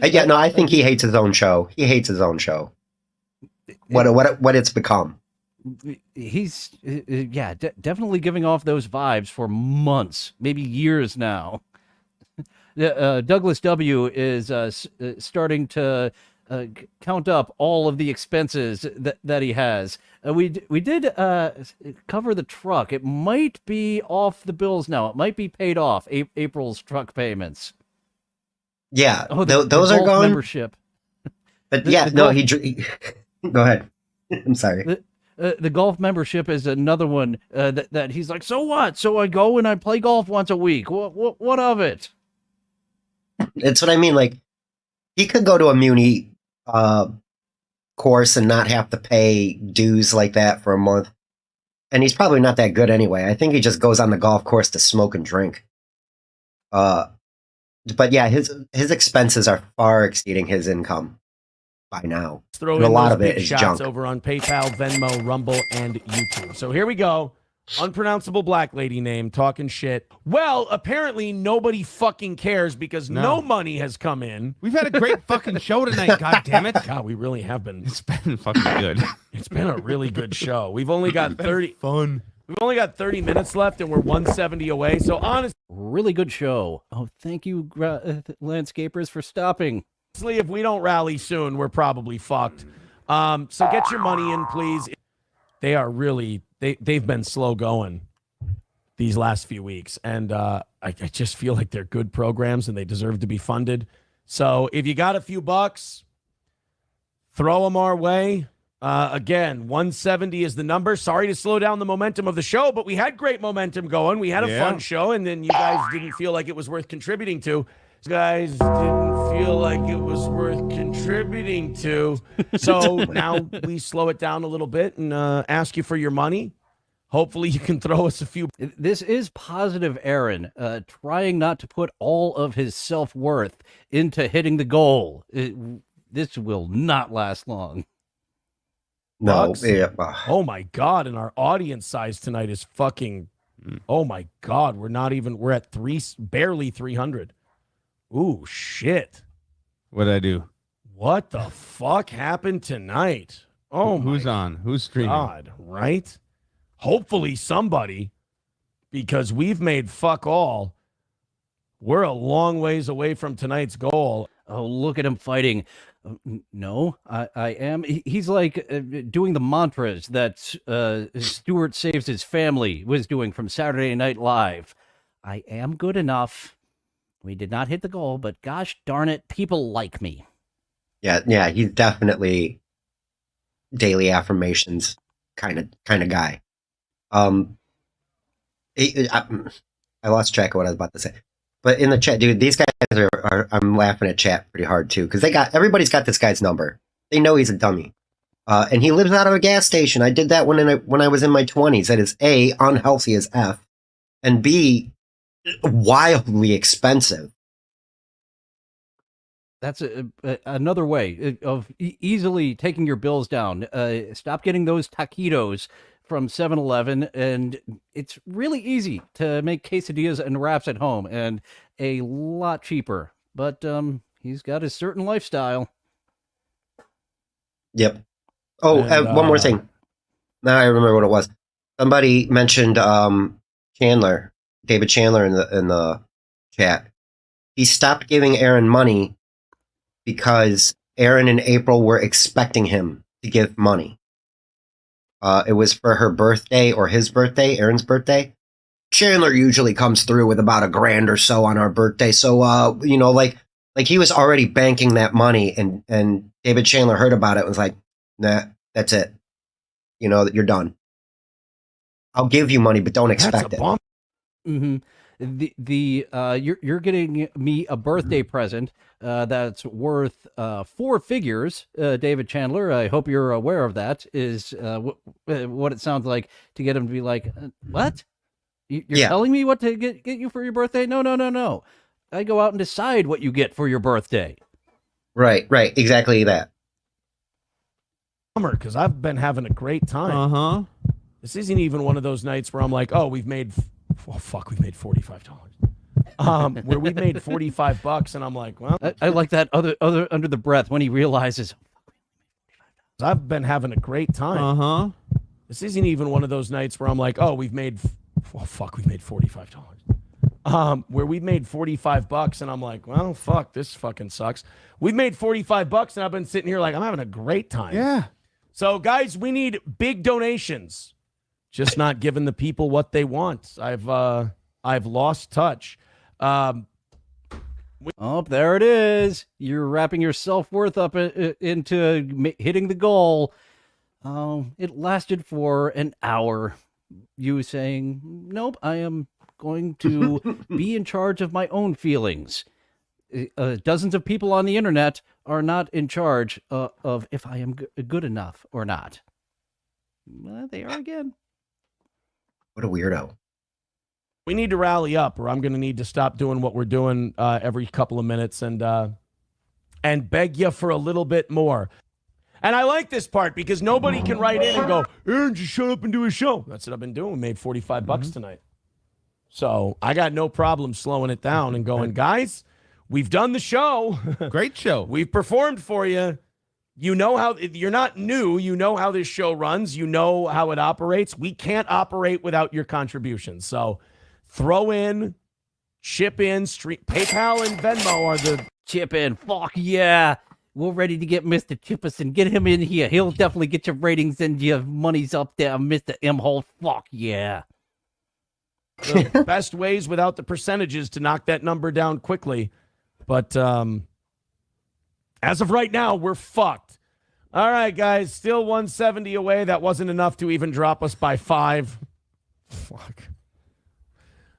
Yeah, no, I think he hates his own show. He hates his own show. What it's become. He's definitely giving off those vibes for months, maybe years now. Douglas W is starting to count up all of the expenses that he has. We did cover the truck. It might be off the bills now. It might be paid off. April's truck payments. Yeah, the those are gone. Membership. But he go ahead. I'm sorry. The golf membership is another one that he's like, so what? So I go and I play golf once a week. What of it? It's what I mean. Like, he could go to a muni course and not have to pay dues like that for a month. And he's probably not that good anyway. I think he just goes on the golf course to smoke and drink. But yeah, his expenses are far exceeding his income by now. Throw and in a lot those of it big is shots junk. over on PayPal, Venmo, Rumble, and YouTube. So here we go. Unpronounceable black lady name talking shit. Well, apparently nobody fucking cares because no money has come in. We've had a great fucking show tonight, god damn it. God, we really have been. It's been fucking good. It's been a really good show. We've only got 30 fun. We've only got 30 minutes left and we're 170 away. So honestly, really good show. Oh, thank you, landscapers, for stopping. If we don't rally soon, we're probably fucked. So get your money in, please. They are really they've been slow going these last few weeks, and I just feel like they're good programs and they deserve to be funded. So if you got a few bucks, throw them our way. Again, 170 is the number. Sorry to slow down the momentum of the show, but we had great momentum going. We had a fun show, and then you guys didn't feel like it was worth contributing to. You guys didn't feel like it was worth contributing to. So now we slow it down a little bit and ask you for your money. Hopefully you can throw us a few. This is positive Aaron, trying not to put all of his self-worth into hitting the goal. This will not last long. No. Yeah. Oh my God. And our audience size tonight is fucking, oh my God. We're at barely 300. Ooh, shit. What'd I do? What the fuck happened tonight? Oh, who's on? Who's streaming? God, right? Hopefully somebody, because we've made fuck all. We're a long ways away from tonight's goal. Oh, look at him fighting. No, I am. He's like doing the mantras that Stuart Saves His Family was doing from Saturday Night Live. I am good enough. We did not hit the goal, but gosh darn it, people like me. Yeah, he's definitely daily affirmations kind of guy. I lost track of what I was about to say. But in the chat, dude, these guys are I'm laughing at chat pretty hard too, because everybody's got this guy's number. They know he's a dummy. And he lives out of a gas station. I did that when I was in my 20s. That is A, unhealthy as F, and B, wildly expensive. That's another way of easily taking your bills down. Stop getting those taquitos from 7-Eleven, and it's really easy to make quesadillas and wraps at home, and a lot cheaper. But he's got his certain lifestyle. Yep. Oh, one more thing. Now I remember what it was. Somebody mentioned Chandler, David Chandler in the chat. He stopped giving Aaron money because Aaron and April were expecting him to give money. It was for her birthday or his birthday, Aaron's birthday. Chandler usually comes through with about $1,000 or so on our birthday. So, like he was already banking that money, and David Chandler heard about it and was like, nah, that's it. You're done. I'll give you money, but don't expect it. Mm-hmm. You're getting me a birthday present that's worth 4 figures, David Chandler. I hope you're aware of that. Is what it sounds like to get him to be like, what? You're telling me what to get you for your birthday? No. I go out and decide what you get for your birthday. Right, exactly that. Because I've been having a great time. This isn't even one of those nights where I'm like, oh, we've made $45. Where we made $45, and I'm like, well, I like that other under the breath when he realizes I've been having a great time. This isn't even one of those nights where I'm like, oh, we've made $45. Where we made $45, and I'm like, well, fuck, this fucking sucks. We've made $45, and I've been sitting here like, I'm having a great time. Yeah. So, guys, we need big donations. Just not giving the people what they want. I've lost touch. Oh, there it is. You're wrapping your self-worth up into hitting the goal. It lasted for an hour. You saying, nope, I am going to be in charge of my own feelings. Dozens of people on the internet are not in charge of if I am good enough or not. Well, they are again. What a weirdo. We need to rally up, or I'm going to need to stop doing what we're doing every couple of minutes and beg you for a little bit more. And I like this part because nobody can write in and go, Aaron, just shut up and do a show. That's what I've been doing. We made $45 tonight. So I got no problem slowing it down and going, guys, we've done the show. Great show. We've performed for you. You know how, you're not new. You know how this show runs. You know how it operates. We can't operate without your contributions. So throw in, chip in, PayPal and Venmo are the... Chip in. Fuck yeah. We're ready to get Mr. Chipperson. Get him in here. He'll definitely get your ratings and your money's up there, Mr. Imholte. Fuck yeah. The best ways without the percentages to knock that number down quickly. But as of right now, we're fucked. All right, guys, still 170 away. That wasn't enough to even drop us by 5. Fuck.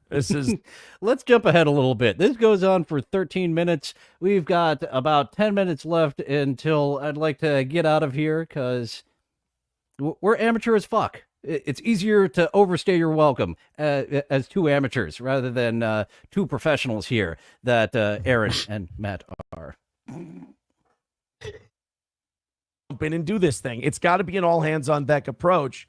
This is... Let's jump ahead a little bit. This goes on for 13 minutes. We've got about 10 minutes left until I'd like to get out of here because we're amateur as fuck. It's easier to overstay your welcome as 2 amateurs rather than 2 professionals here that Aaron and Matt are. Jump in and do this thing. It's got to be an all hands on deck approach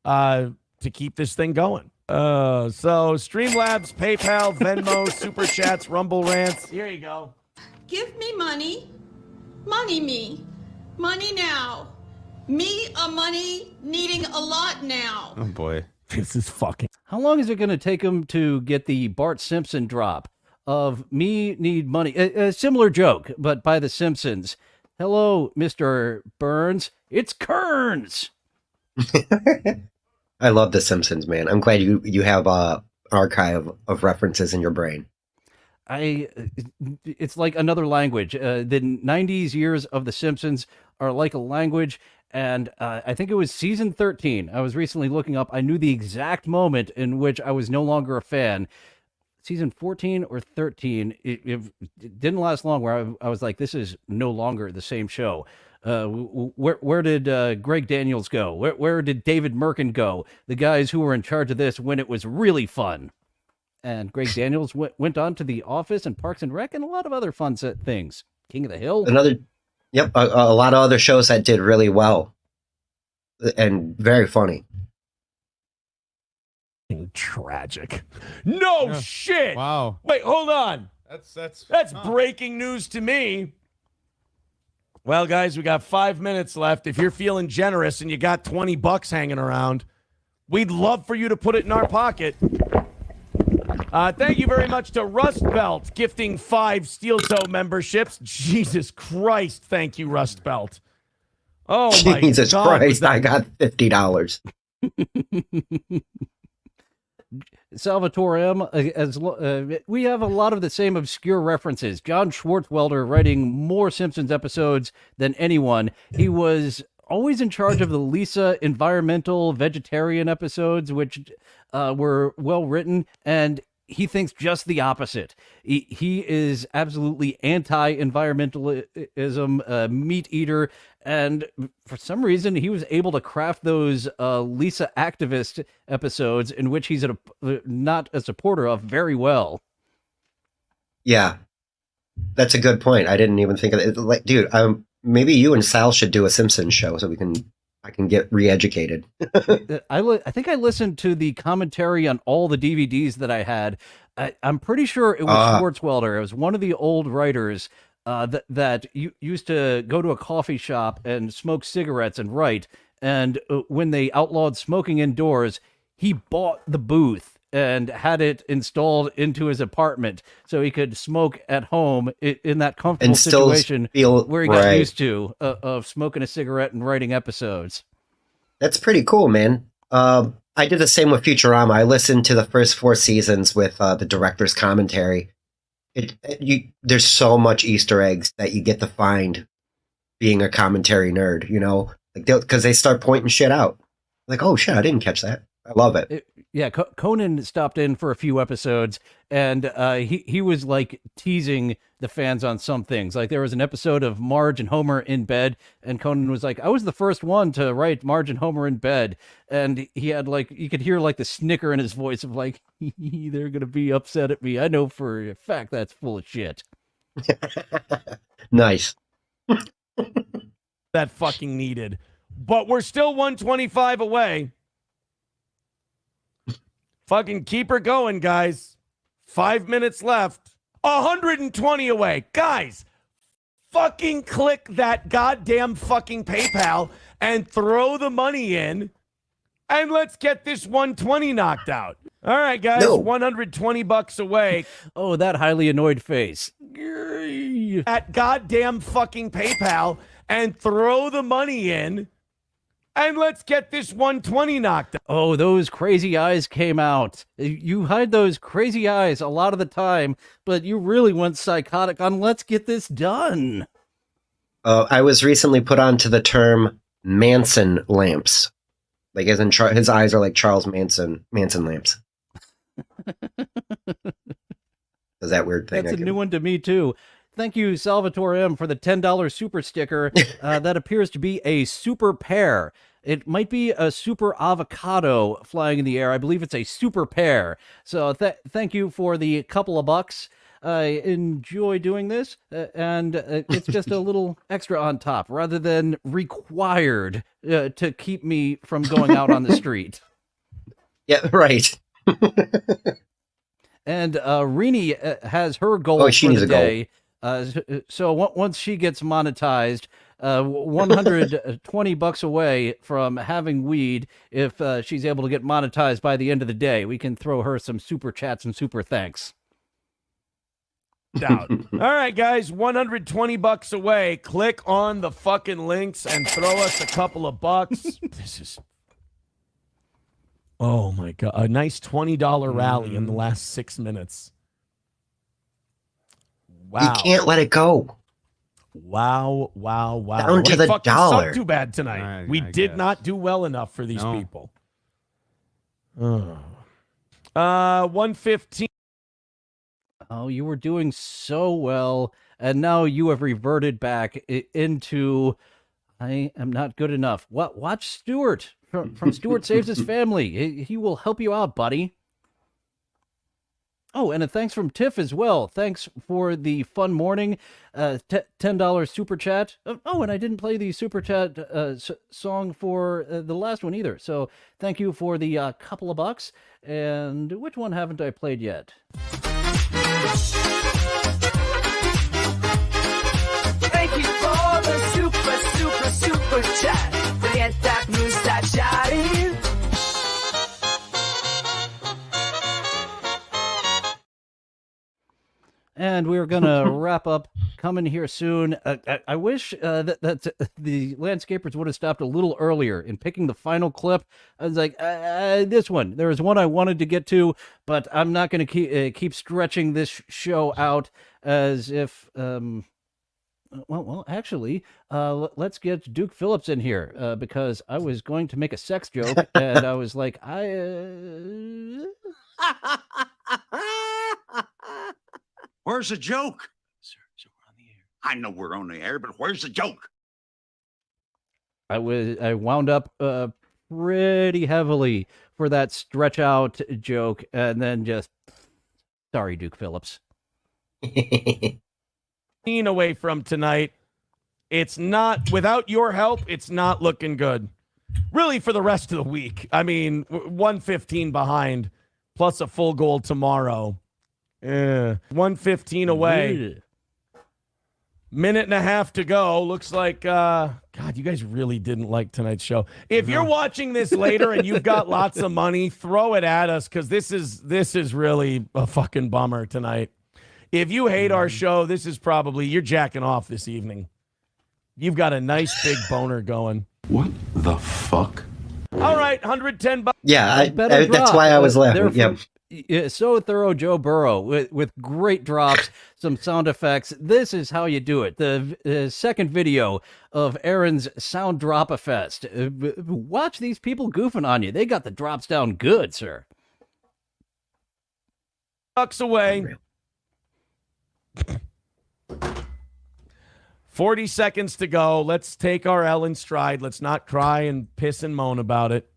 to keep this thing going. So Streamlabs, PayPal, Venmo, Super Chats, Rumble Rants. Here you go. Give me money. Money me. Money now. Me a money needing a lot now. Oh, boy. This is fucking... How long is it going to take him to get the Bart Simpson drop of me need money? A similar joke, but by The Simpsons. Hello, Mr. Burns. It's Kearns. I love The Simpsons, man. I'm glad you have a archive of references in your brain. It's like another language. The 90s years of The Simpsons are like a language, And I think it was season 13. I was recently looking up. I knew the exact moment in which I was no longer a fan. Season 14 or 13, it didn't last long, where I was like, this is no longer the same show. Where did Greg Daniels go? Where did David Merkin go? The guys who were in charge of this when it was really fun. And Greg Daniels went on to The Office and Parks and Rec and a lot of other fun things. King of the Hill. Yep, a lot of other shows that did really well and very funny. Tragic. No shit. Wow. Wait, hold on. That's breaking news to me. Well, guys, we got 5 minutes left. If you're feeling generous and you got $20 hanging around, we'd love for you to put it in our pocket. Thank you very much to Rust Belt, gifting 5 Steel Toe memberships. Jesus Christ, thank you, Rust Belt. Oh my Jesus God, Christ, I got $50. Salvatore M, we have a lot of the same obscure references. John Schwartzwelder writing more Simpsons episodes than anyone. He was always in charge of the Lisa environmental vegetarian episodes, which were well written, and he thinks just the opposite. He is absolutely anti-environmentalism, meat eater, and for some reason he was able to craft those Lisa activist episodes in which he's not a supporter of very well. Yeah, that's a good point. I didn't even think of it. Like, dude, maybe you and Sal should do a Simpsons show so I can get re-educated. I think I listened to the commentary on all the DVDs that I had. I'm pretty sure it was Schwartzwelder. It was one of the old writers that used to go to a coffee shop and smoke cigarettes and write. And when they outlawed smoking indoors, he bought the booth and had it installed into his apartment so he could smoke at home in that comfortable And still situation feel where he got right. used to of smoking a cigarette and writing episodes. That's pretty cool, man. I did the same with Futurama. I listened to the first 4 seasons with the director's commentary. There's so much Easter eggs that you get to find being a commentary nerd, you know, like because they start pointing shit out. Like, oh shit, I didn't catch that. I love it. Conan stopped in for a few episodes, and he was like teasing the fans on some things. Like there was an episode of Marge and Homer in bed, and Conan was like, "I was the first one to write Marge and Homer in bed," and he had like you could hear like the snicker in his voice of like, "They're gonna be upset at me. I know for a fact that's full of shit." Nice. That fucking needed, but we're still 125 away. Fucking keep her going, guys. 5 minutes left. 120 away. Guys, fucking click that goddamn fucking PayPal and throw the money in, and let's get this 120 knocked out. All right, guys, No. $120 away. Oh, that highly annoyed face. At goddamn fucking PayPal and throw the money in, and let's get this 120 knocked out. Oh, those crazy eyes came out. You hide those crazy eyes a lot of the time, but you really went psychotic on let's get this done. I was recently put onto the term Manson lamps. Like as in his eyes are like Charles Manson lamps. Is that weird thing? That's a new one to me, too. Thank you, Salvatore M, for the $10 super sticker. That appears to be a super pear. It might be a super avocado flying in the air. I believe it's a super pear. So thank you for the couple of bucks. I enjoy doing this, and it's just a little extra on top rather than required to keep me from going out on the street. Yeah, right. And Rini has her goal she for needs the a goal. day. So once she gets monetized, $120 away from having weed. If she's able to get monetized by the end of the day, we can throw her some super chats and super thanks. Out. All right, guys, $120 away. Click on the fucking links and throw us a couple of bucks. This is, oh my God, a nice $20 rally in the last 6 minutes. Wow. You can't let it go. Wow. Down to the fucking dollar. sucked too bad tonight. We I did guess. not do well enough for these people. 115. Oh, you were doing so well, and now you have reverted back into I am not good enough. Watch Stuart from Stuart Saves His Family. He will help you out, buddy. Oh, and a thanks from Tiff as well. Thanks for the fun morning. $10 super chat. Oh, and I didn't play the super chat song for the last one either. So thank you for the couple of bucks. And which one haven't I played yet? Thank you for the super chat. Forget that mustache shouting. And we're going to wrap up coming here soon. I wish that the landscapers would have stopped a little earlier in picking the final clip. I was like, this one. There was one I wanted to get to, but I'm not going to keep stretching this show out as if... Well, actually, let's get Duke Phillips in here because I was going to make a sex joke, and I was like, Where's the joke? Sir, we're on the air. I know we're on the air, but where's the joke? I wound up pretty heavily for that stretch out joke, and then just sorry, Duke Phillips. Away from tonight. It's not, without your help, it's not looking good. Really, for the rest of the week. I mean, 115 behind, plus a full goal tomorrow. 115 away. Minute and a half to go. Looks like, God, you guys really didn't like tonight's show. If you're watching this later and you've got lots of money, throw it at us because this is really a fucking bummer tonight. If you hate our show, this is probably, you're jacking off this evening. You've got a nice big boner going. What the fuck? All right, $110. Yeah, that's why I was laughing. Yeah. So thorough, Joe Burrow, with great drops, some sound effects. This is how you do it. The second video of Aaron's sound drop-a-fest. Watch these people goofing on you. They got the drops down good, sir. Bucks away. 40 seconds to go. Let's take our L in stride. Let's not cry and piss and moan about it.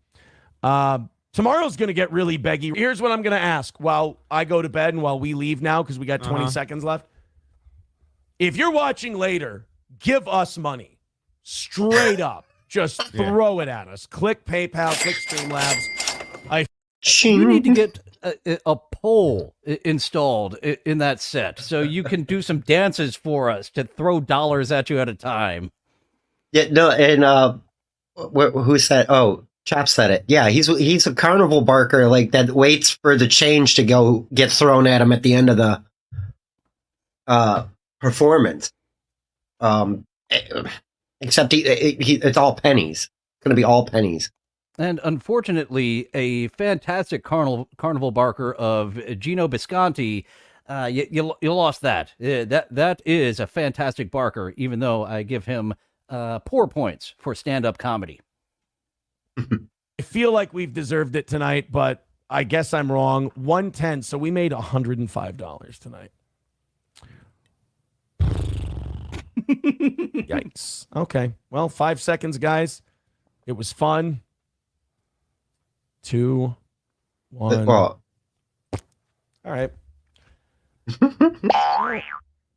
Tomorrow's going to get really beggy. Here's what I'm going to ask while I go to bed and while we leave now because we got 20 seconds left. If you're watching later, give us money. Straight up. Just throw it at us. Click PayPal, click Streamlabs. You need to get a pole installed in that set so you can do some dances for us to throw dollars at you at a time. Yeah, no, and who said? Oh, Chap said it. Yeah, he's a carnival barker like that waits for the change to get thrown at him at the end of the performance. Except it's all pennies. It's going to be all pennies. And unfortunately, a fantastic carnival barker of Gino Bisconti, you lost that. That is a fantastic barker, even though I give him poor points for stand-up comedy. I feel like we've deserved it tonight, but I guess I'm wrong. 110, so we made $105 tonight. Yikes. Okay. Well, 5 seconds, guys. It was fun. 2, 1. Well, all right.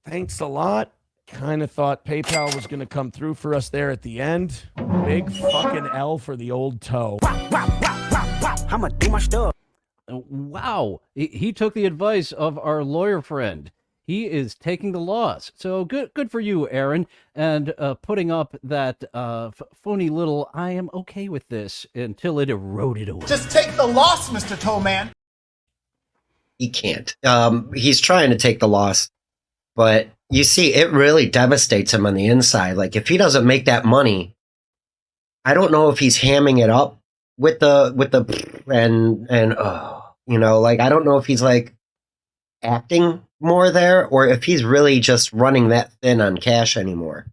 Thanks a lot. Kind of thought PayPal was going to come through for us there at the end. Big fucking L for the old toe. I'ma do my stuff. Wow. He took the advice of our lawyer friend. He is taking the loss. So good for you, Aaron, and putting up that phony little I am okay with this until it eroded away. Just take the loss, Mr. Toe Man. He can't. He's trying to take the loss, but you see, it really devastates him on the inside. Like if he doesn't make that money, I don't know if he's hamming it up with the like I don't know if he's like acting more there, or if he's really just running that thin on cash anymore.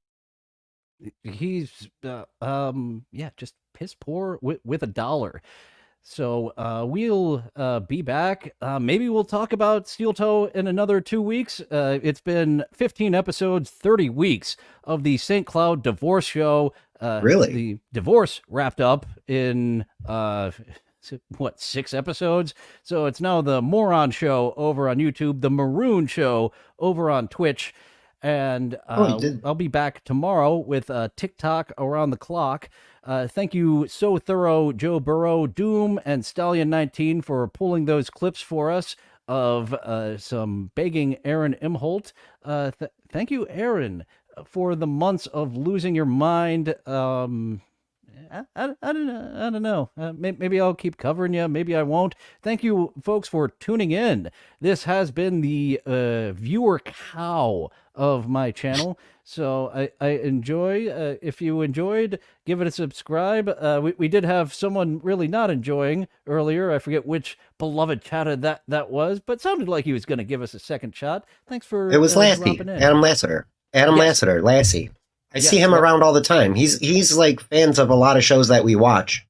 He's just piss poor with a dollar. So we'll be back. Maybe we'll talk about Steel Toe in another 2 weeks. It's been 15 episodes, 30 weeks of the St. Cloud divorce show. Really? The divorce wrapped up in 6 episodes? So it's now the Moron show over on YouTube, the Maroon show over on Twitch. And I'll be back tomorrow with TikTok around the clock. Thank you, So Thorough, Joe Burrow, Doom, and Stallion19 for pulling those clips for us of some begging Aaron Imholte. Thank you, Aaron, for the months of losing your mind. I don't know. Maybe I'll keep covering you. Maybe I won't. Thank you, folks, for tuning in. This has been the viewer cow of my channel. So I enjoy. If you enjoyed, give it a subscribe. We did have someone really not enjoying earlier. I forget which beloved chatter that was, but sounded like he was going to give us a second shot. Thanks for It was Lassie, dropping in. Adam Lassiter. Lassie. I see him around all the time. He's like fans of a lot of shows that we watch.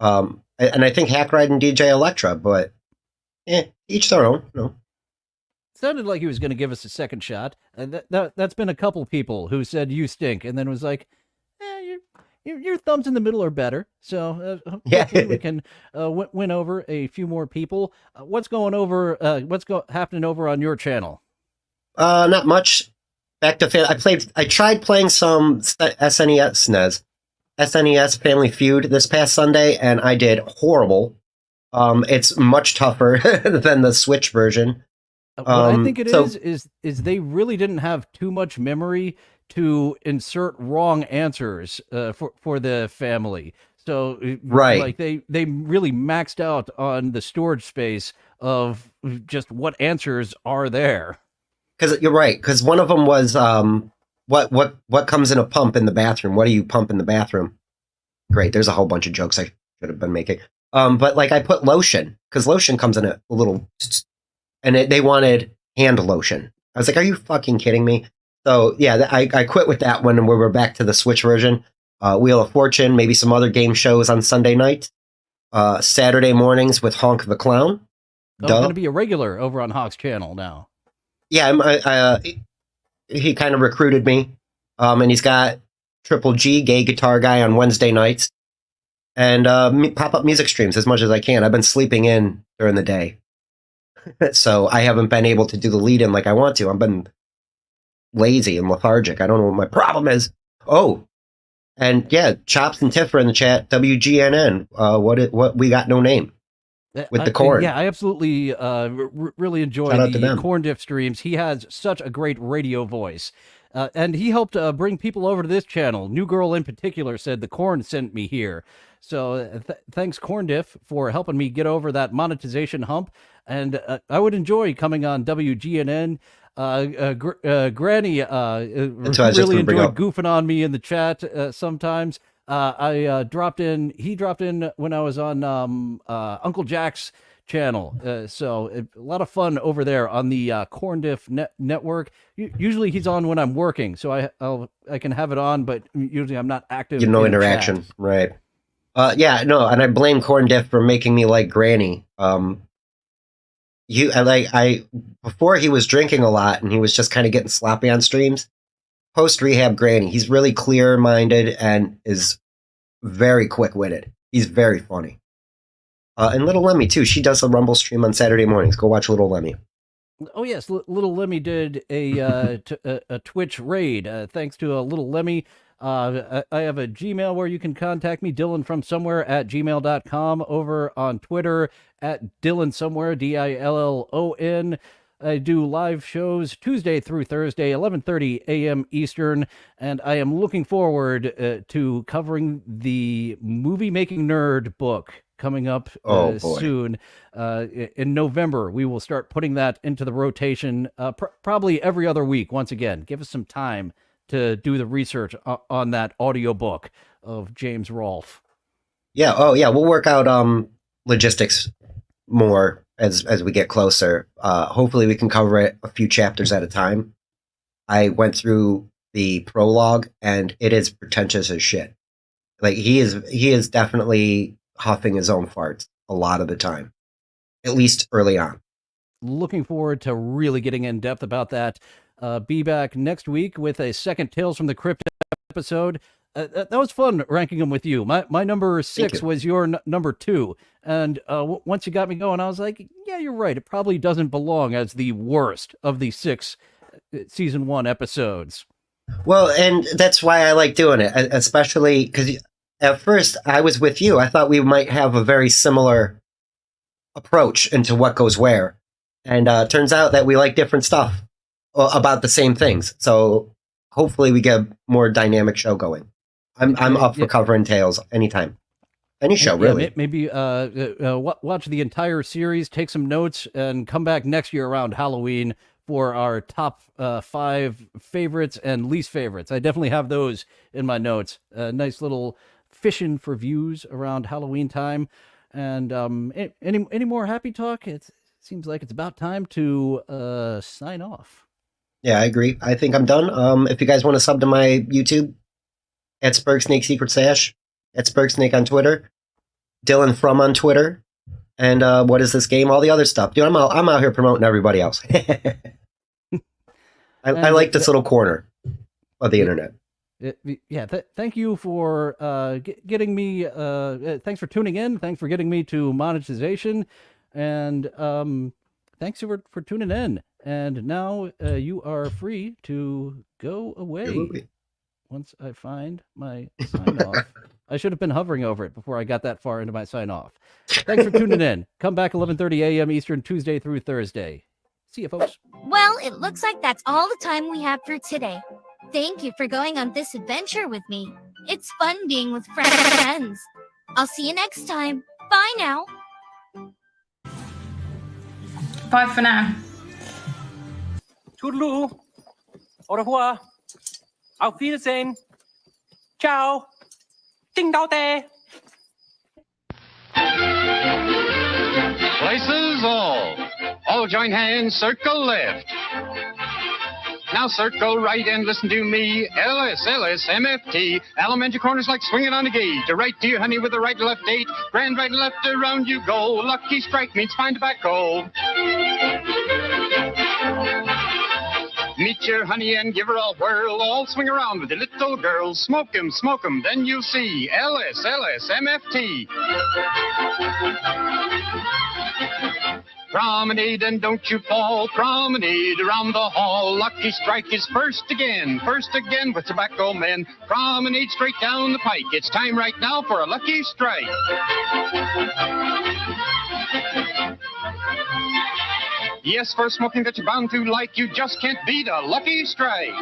And I think Hackride and DJ Electra, but each their own. No. Sounded like he was going to give us a second shot. That's been a couple people who said you stink, and then was like, your thumbs in the middle are better. So hopefully we can win over a few more people. What's happening over on your channel? Not much. Back to I tried playing some SNES Family Feud this past Sunday, and I did horrible. It's much tougher than the Switch version. What I think it is they really didn't have too much memory to insert wrong answers for the family. So right, like they really maxed out on the storage space of just what answers are there. Because you're right. Because one of them was what comes in a pump in the bathroom? What do you pump in the bathroom? Great. There's a whole bunch of jokes I should have been making. But like I put lotion because lotion comes in a little, and they wanted hand lotion. I was like, are you fucking kidding me? So yeah, I quit with that one, and we were back to the Switch version. Wheel of Fortune, maybe some other game shows on Sunday night. Saturday mornings with Honk the Clown. I'm going to be a regular over on Hawk's channel now. Yeah, he kind of recruited me, and he's got Triple G, gay guitar guy, on Wednesday nights, and pop-up music streams as much as I can. I've been sleeping in during the day, so I haven't been able to do the lead-in like I want to. I've been lazy and lethargic. I don't know what my problem is. Oh, and yeah, Chops and Tiff are in the chat. WGNN, what we got no name. With the corn. Yeah, I absolutely really enjoy the Corn Diff streams. He has such a great radio voice. And he helped bring people over to this channel. New Girl in particular said the corn sent me here. So thanks, Corn Diff, for helping me get over that monetization hump. And I would enjoy coming on WGNN. Granny really enjoyed goofing on me in the chat sometimes. He dropped in when I was on Uncle Jack's channel. So a lot of fun over there on the Corn Diff network. Usually he's on when I'm working, so I can have it on, but usually I'm not active. You know, interaction, chat. Right? Yeah, no, and I blame Corn Diff for making me like Granny. Before he was drinking a lot and he was just kind of getting sloppy on streams. Post rehab Granny, he's really clear minded and is very quick witted. He's very funny. And Little Lemmy too. She does a Rumble stream on Saturday mornings. Go watch Little Lemmy. Oh yes, Little Lemmy did a Twitch raid. Thanks to Little Lemmy. I have a Gmail where you can contact me, DylanFromSomewhere@gmail.com, over on Twitter @DylanSomewhere, DILLON. I do live shows Tuesday through Thursday, 11:30 a.m. Eastern, and I am looking forward to covering the Movie Making Nerd book coming up soon. In November, we will start putting that into the rotation, probably every other week. Once again, give us some time to do the research on that audiobook of James Rolfe. Yeah. Oh, yeah. We'll work out logistics more as we get closer. Hopefully we can cover it a few chapters at a time. I went through the prologue, and it is pretentious as shit. Like, he is definitely huffing his own farts a lot of the time, at least early on. Looking forward to really getting in depth about that. Be back next week with a second Tales from the Crypt episode. That was fun ranking them with you. My number 6 was your number 2. And once you got me going, I was like, yeah, you're right. It probably doesn't belong as the worst of the 6 season 1 episodes. Well, and that's why I like doing it, especially because at first I was with you. I thought we might have a very similar approach into what goes where. And turns out that we like different stuff about the same things. So hopefully we get a more dynamic show going. I'm up for covering Tales anytime. Any show, really. Maybe watch the entire series, take some notes, and come back next year around Halloween for our top 5 favorites and least favorites. I definitely have those in my notes. Nice little fishing for views around Halloween time. And any more happy talk? It seems like it's about time to sign off. Yeah, I agree. I think I'm done. If you guys want to sub to my YouTube, at Spurg Snake Secret Sash, at Spurg Snake on Twitter, Dylan From on Twitter, and what is this game? All the other stuff. Dude, I'm out here promoting everybody else. I like this little corner of the internet. Thank you for getting me. Thanks for tuning in. Thanks for getting me to monetization, and thanks for tuning in. And now you are free to go away. Once I find my sign off. I should have been hovering over it before I got that far into my sign off. Thanks for tuning in. Come back 11:30 a.m. Eastern, Tuesday through Thursday. See you, folks. Well, it looks like that's all the time we have for today. Thank you for going on this adventure with me. It's fun being with friends. I'll see you next time. Bye now. Bye for now. Toodaloo. Au revoir. Auf Wiedersehen. Ciao. Ding dao day. Places all. All join hands, circle left. Now circle right and listen to me. LS, MFT. Elementary corners like swinging on a gate. To right, dear honey, with the right and left date. Grand right and left, around you go. Lucky strike means fine tobacco. Meet your honey and give her a whirl. All swing around with the little girl. Smoke 'em, then you'll see. LS, MFT. Promenade and don't you fall. Promenade around the hall. Lucky strike is first again with tobacco men. Promenade straight down the pike. It's time right now for a lucky strike. Yes, for smoking that you're bound to like, you just can't beat a lucky strike.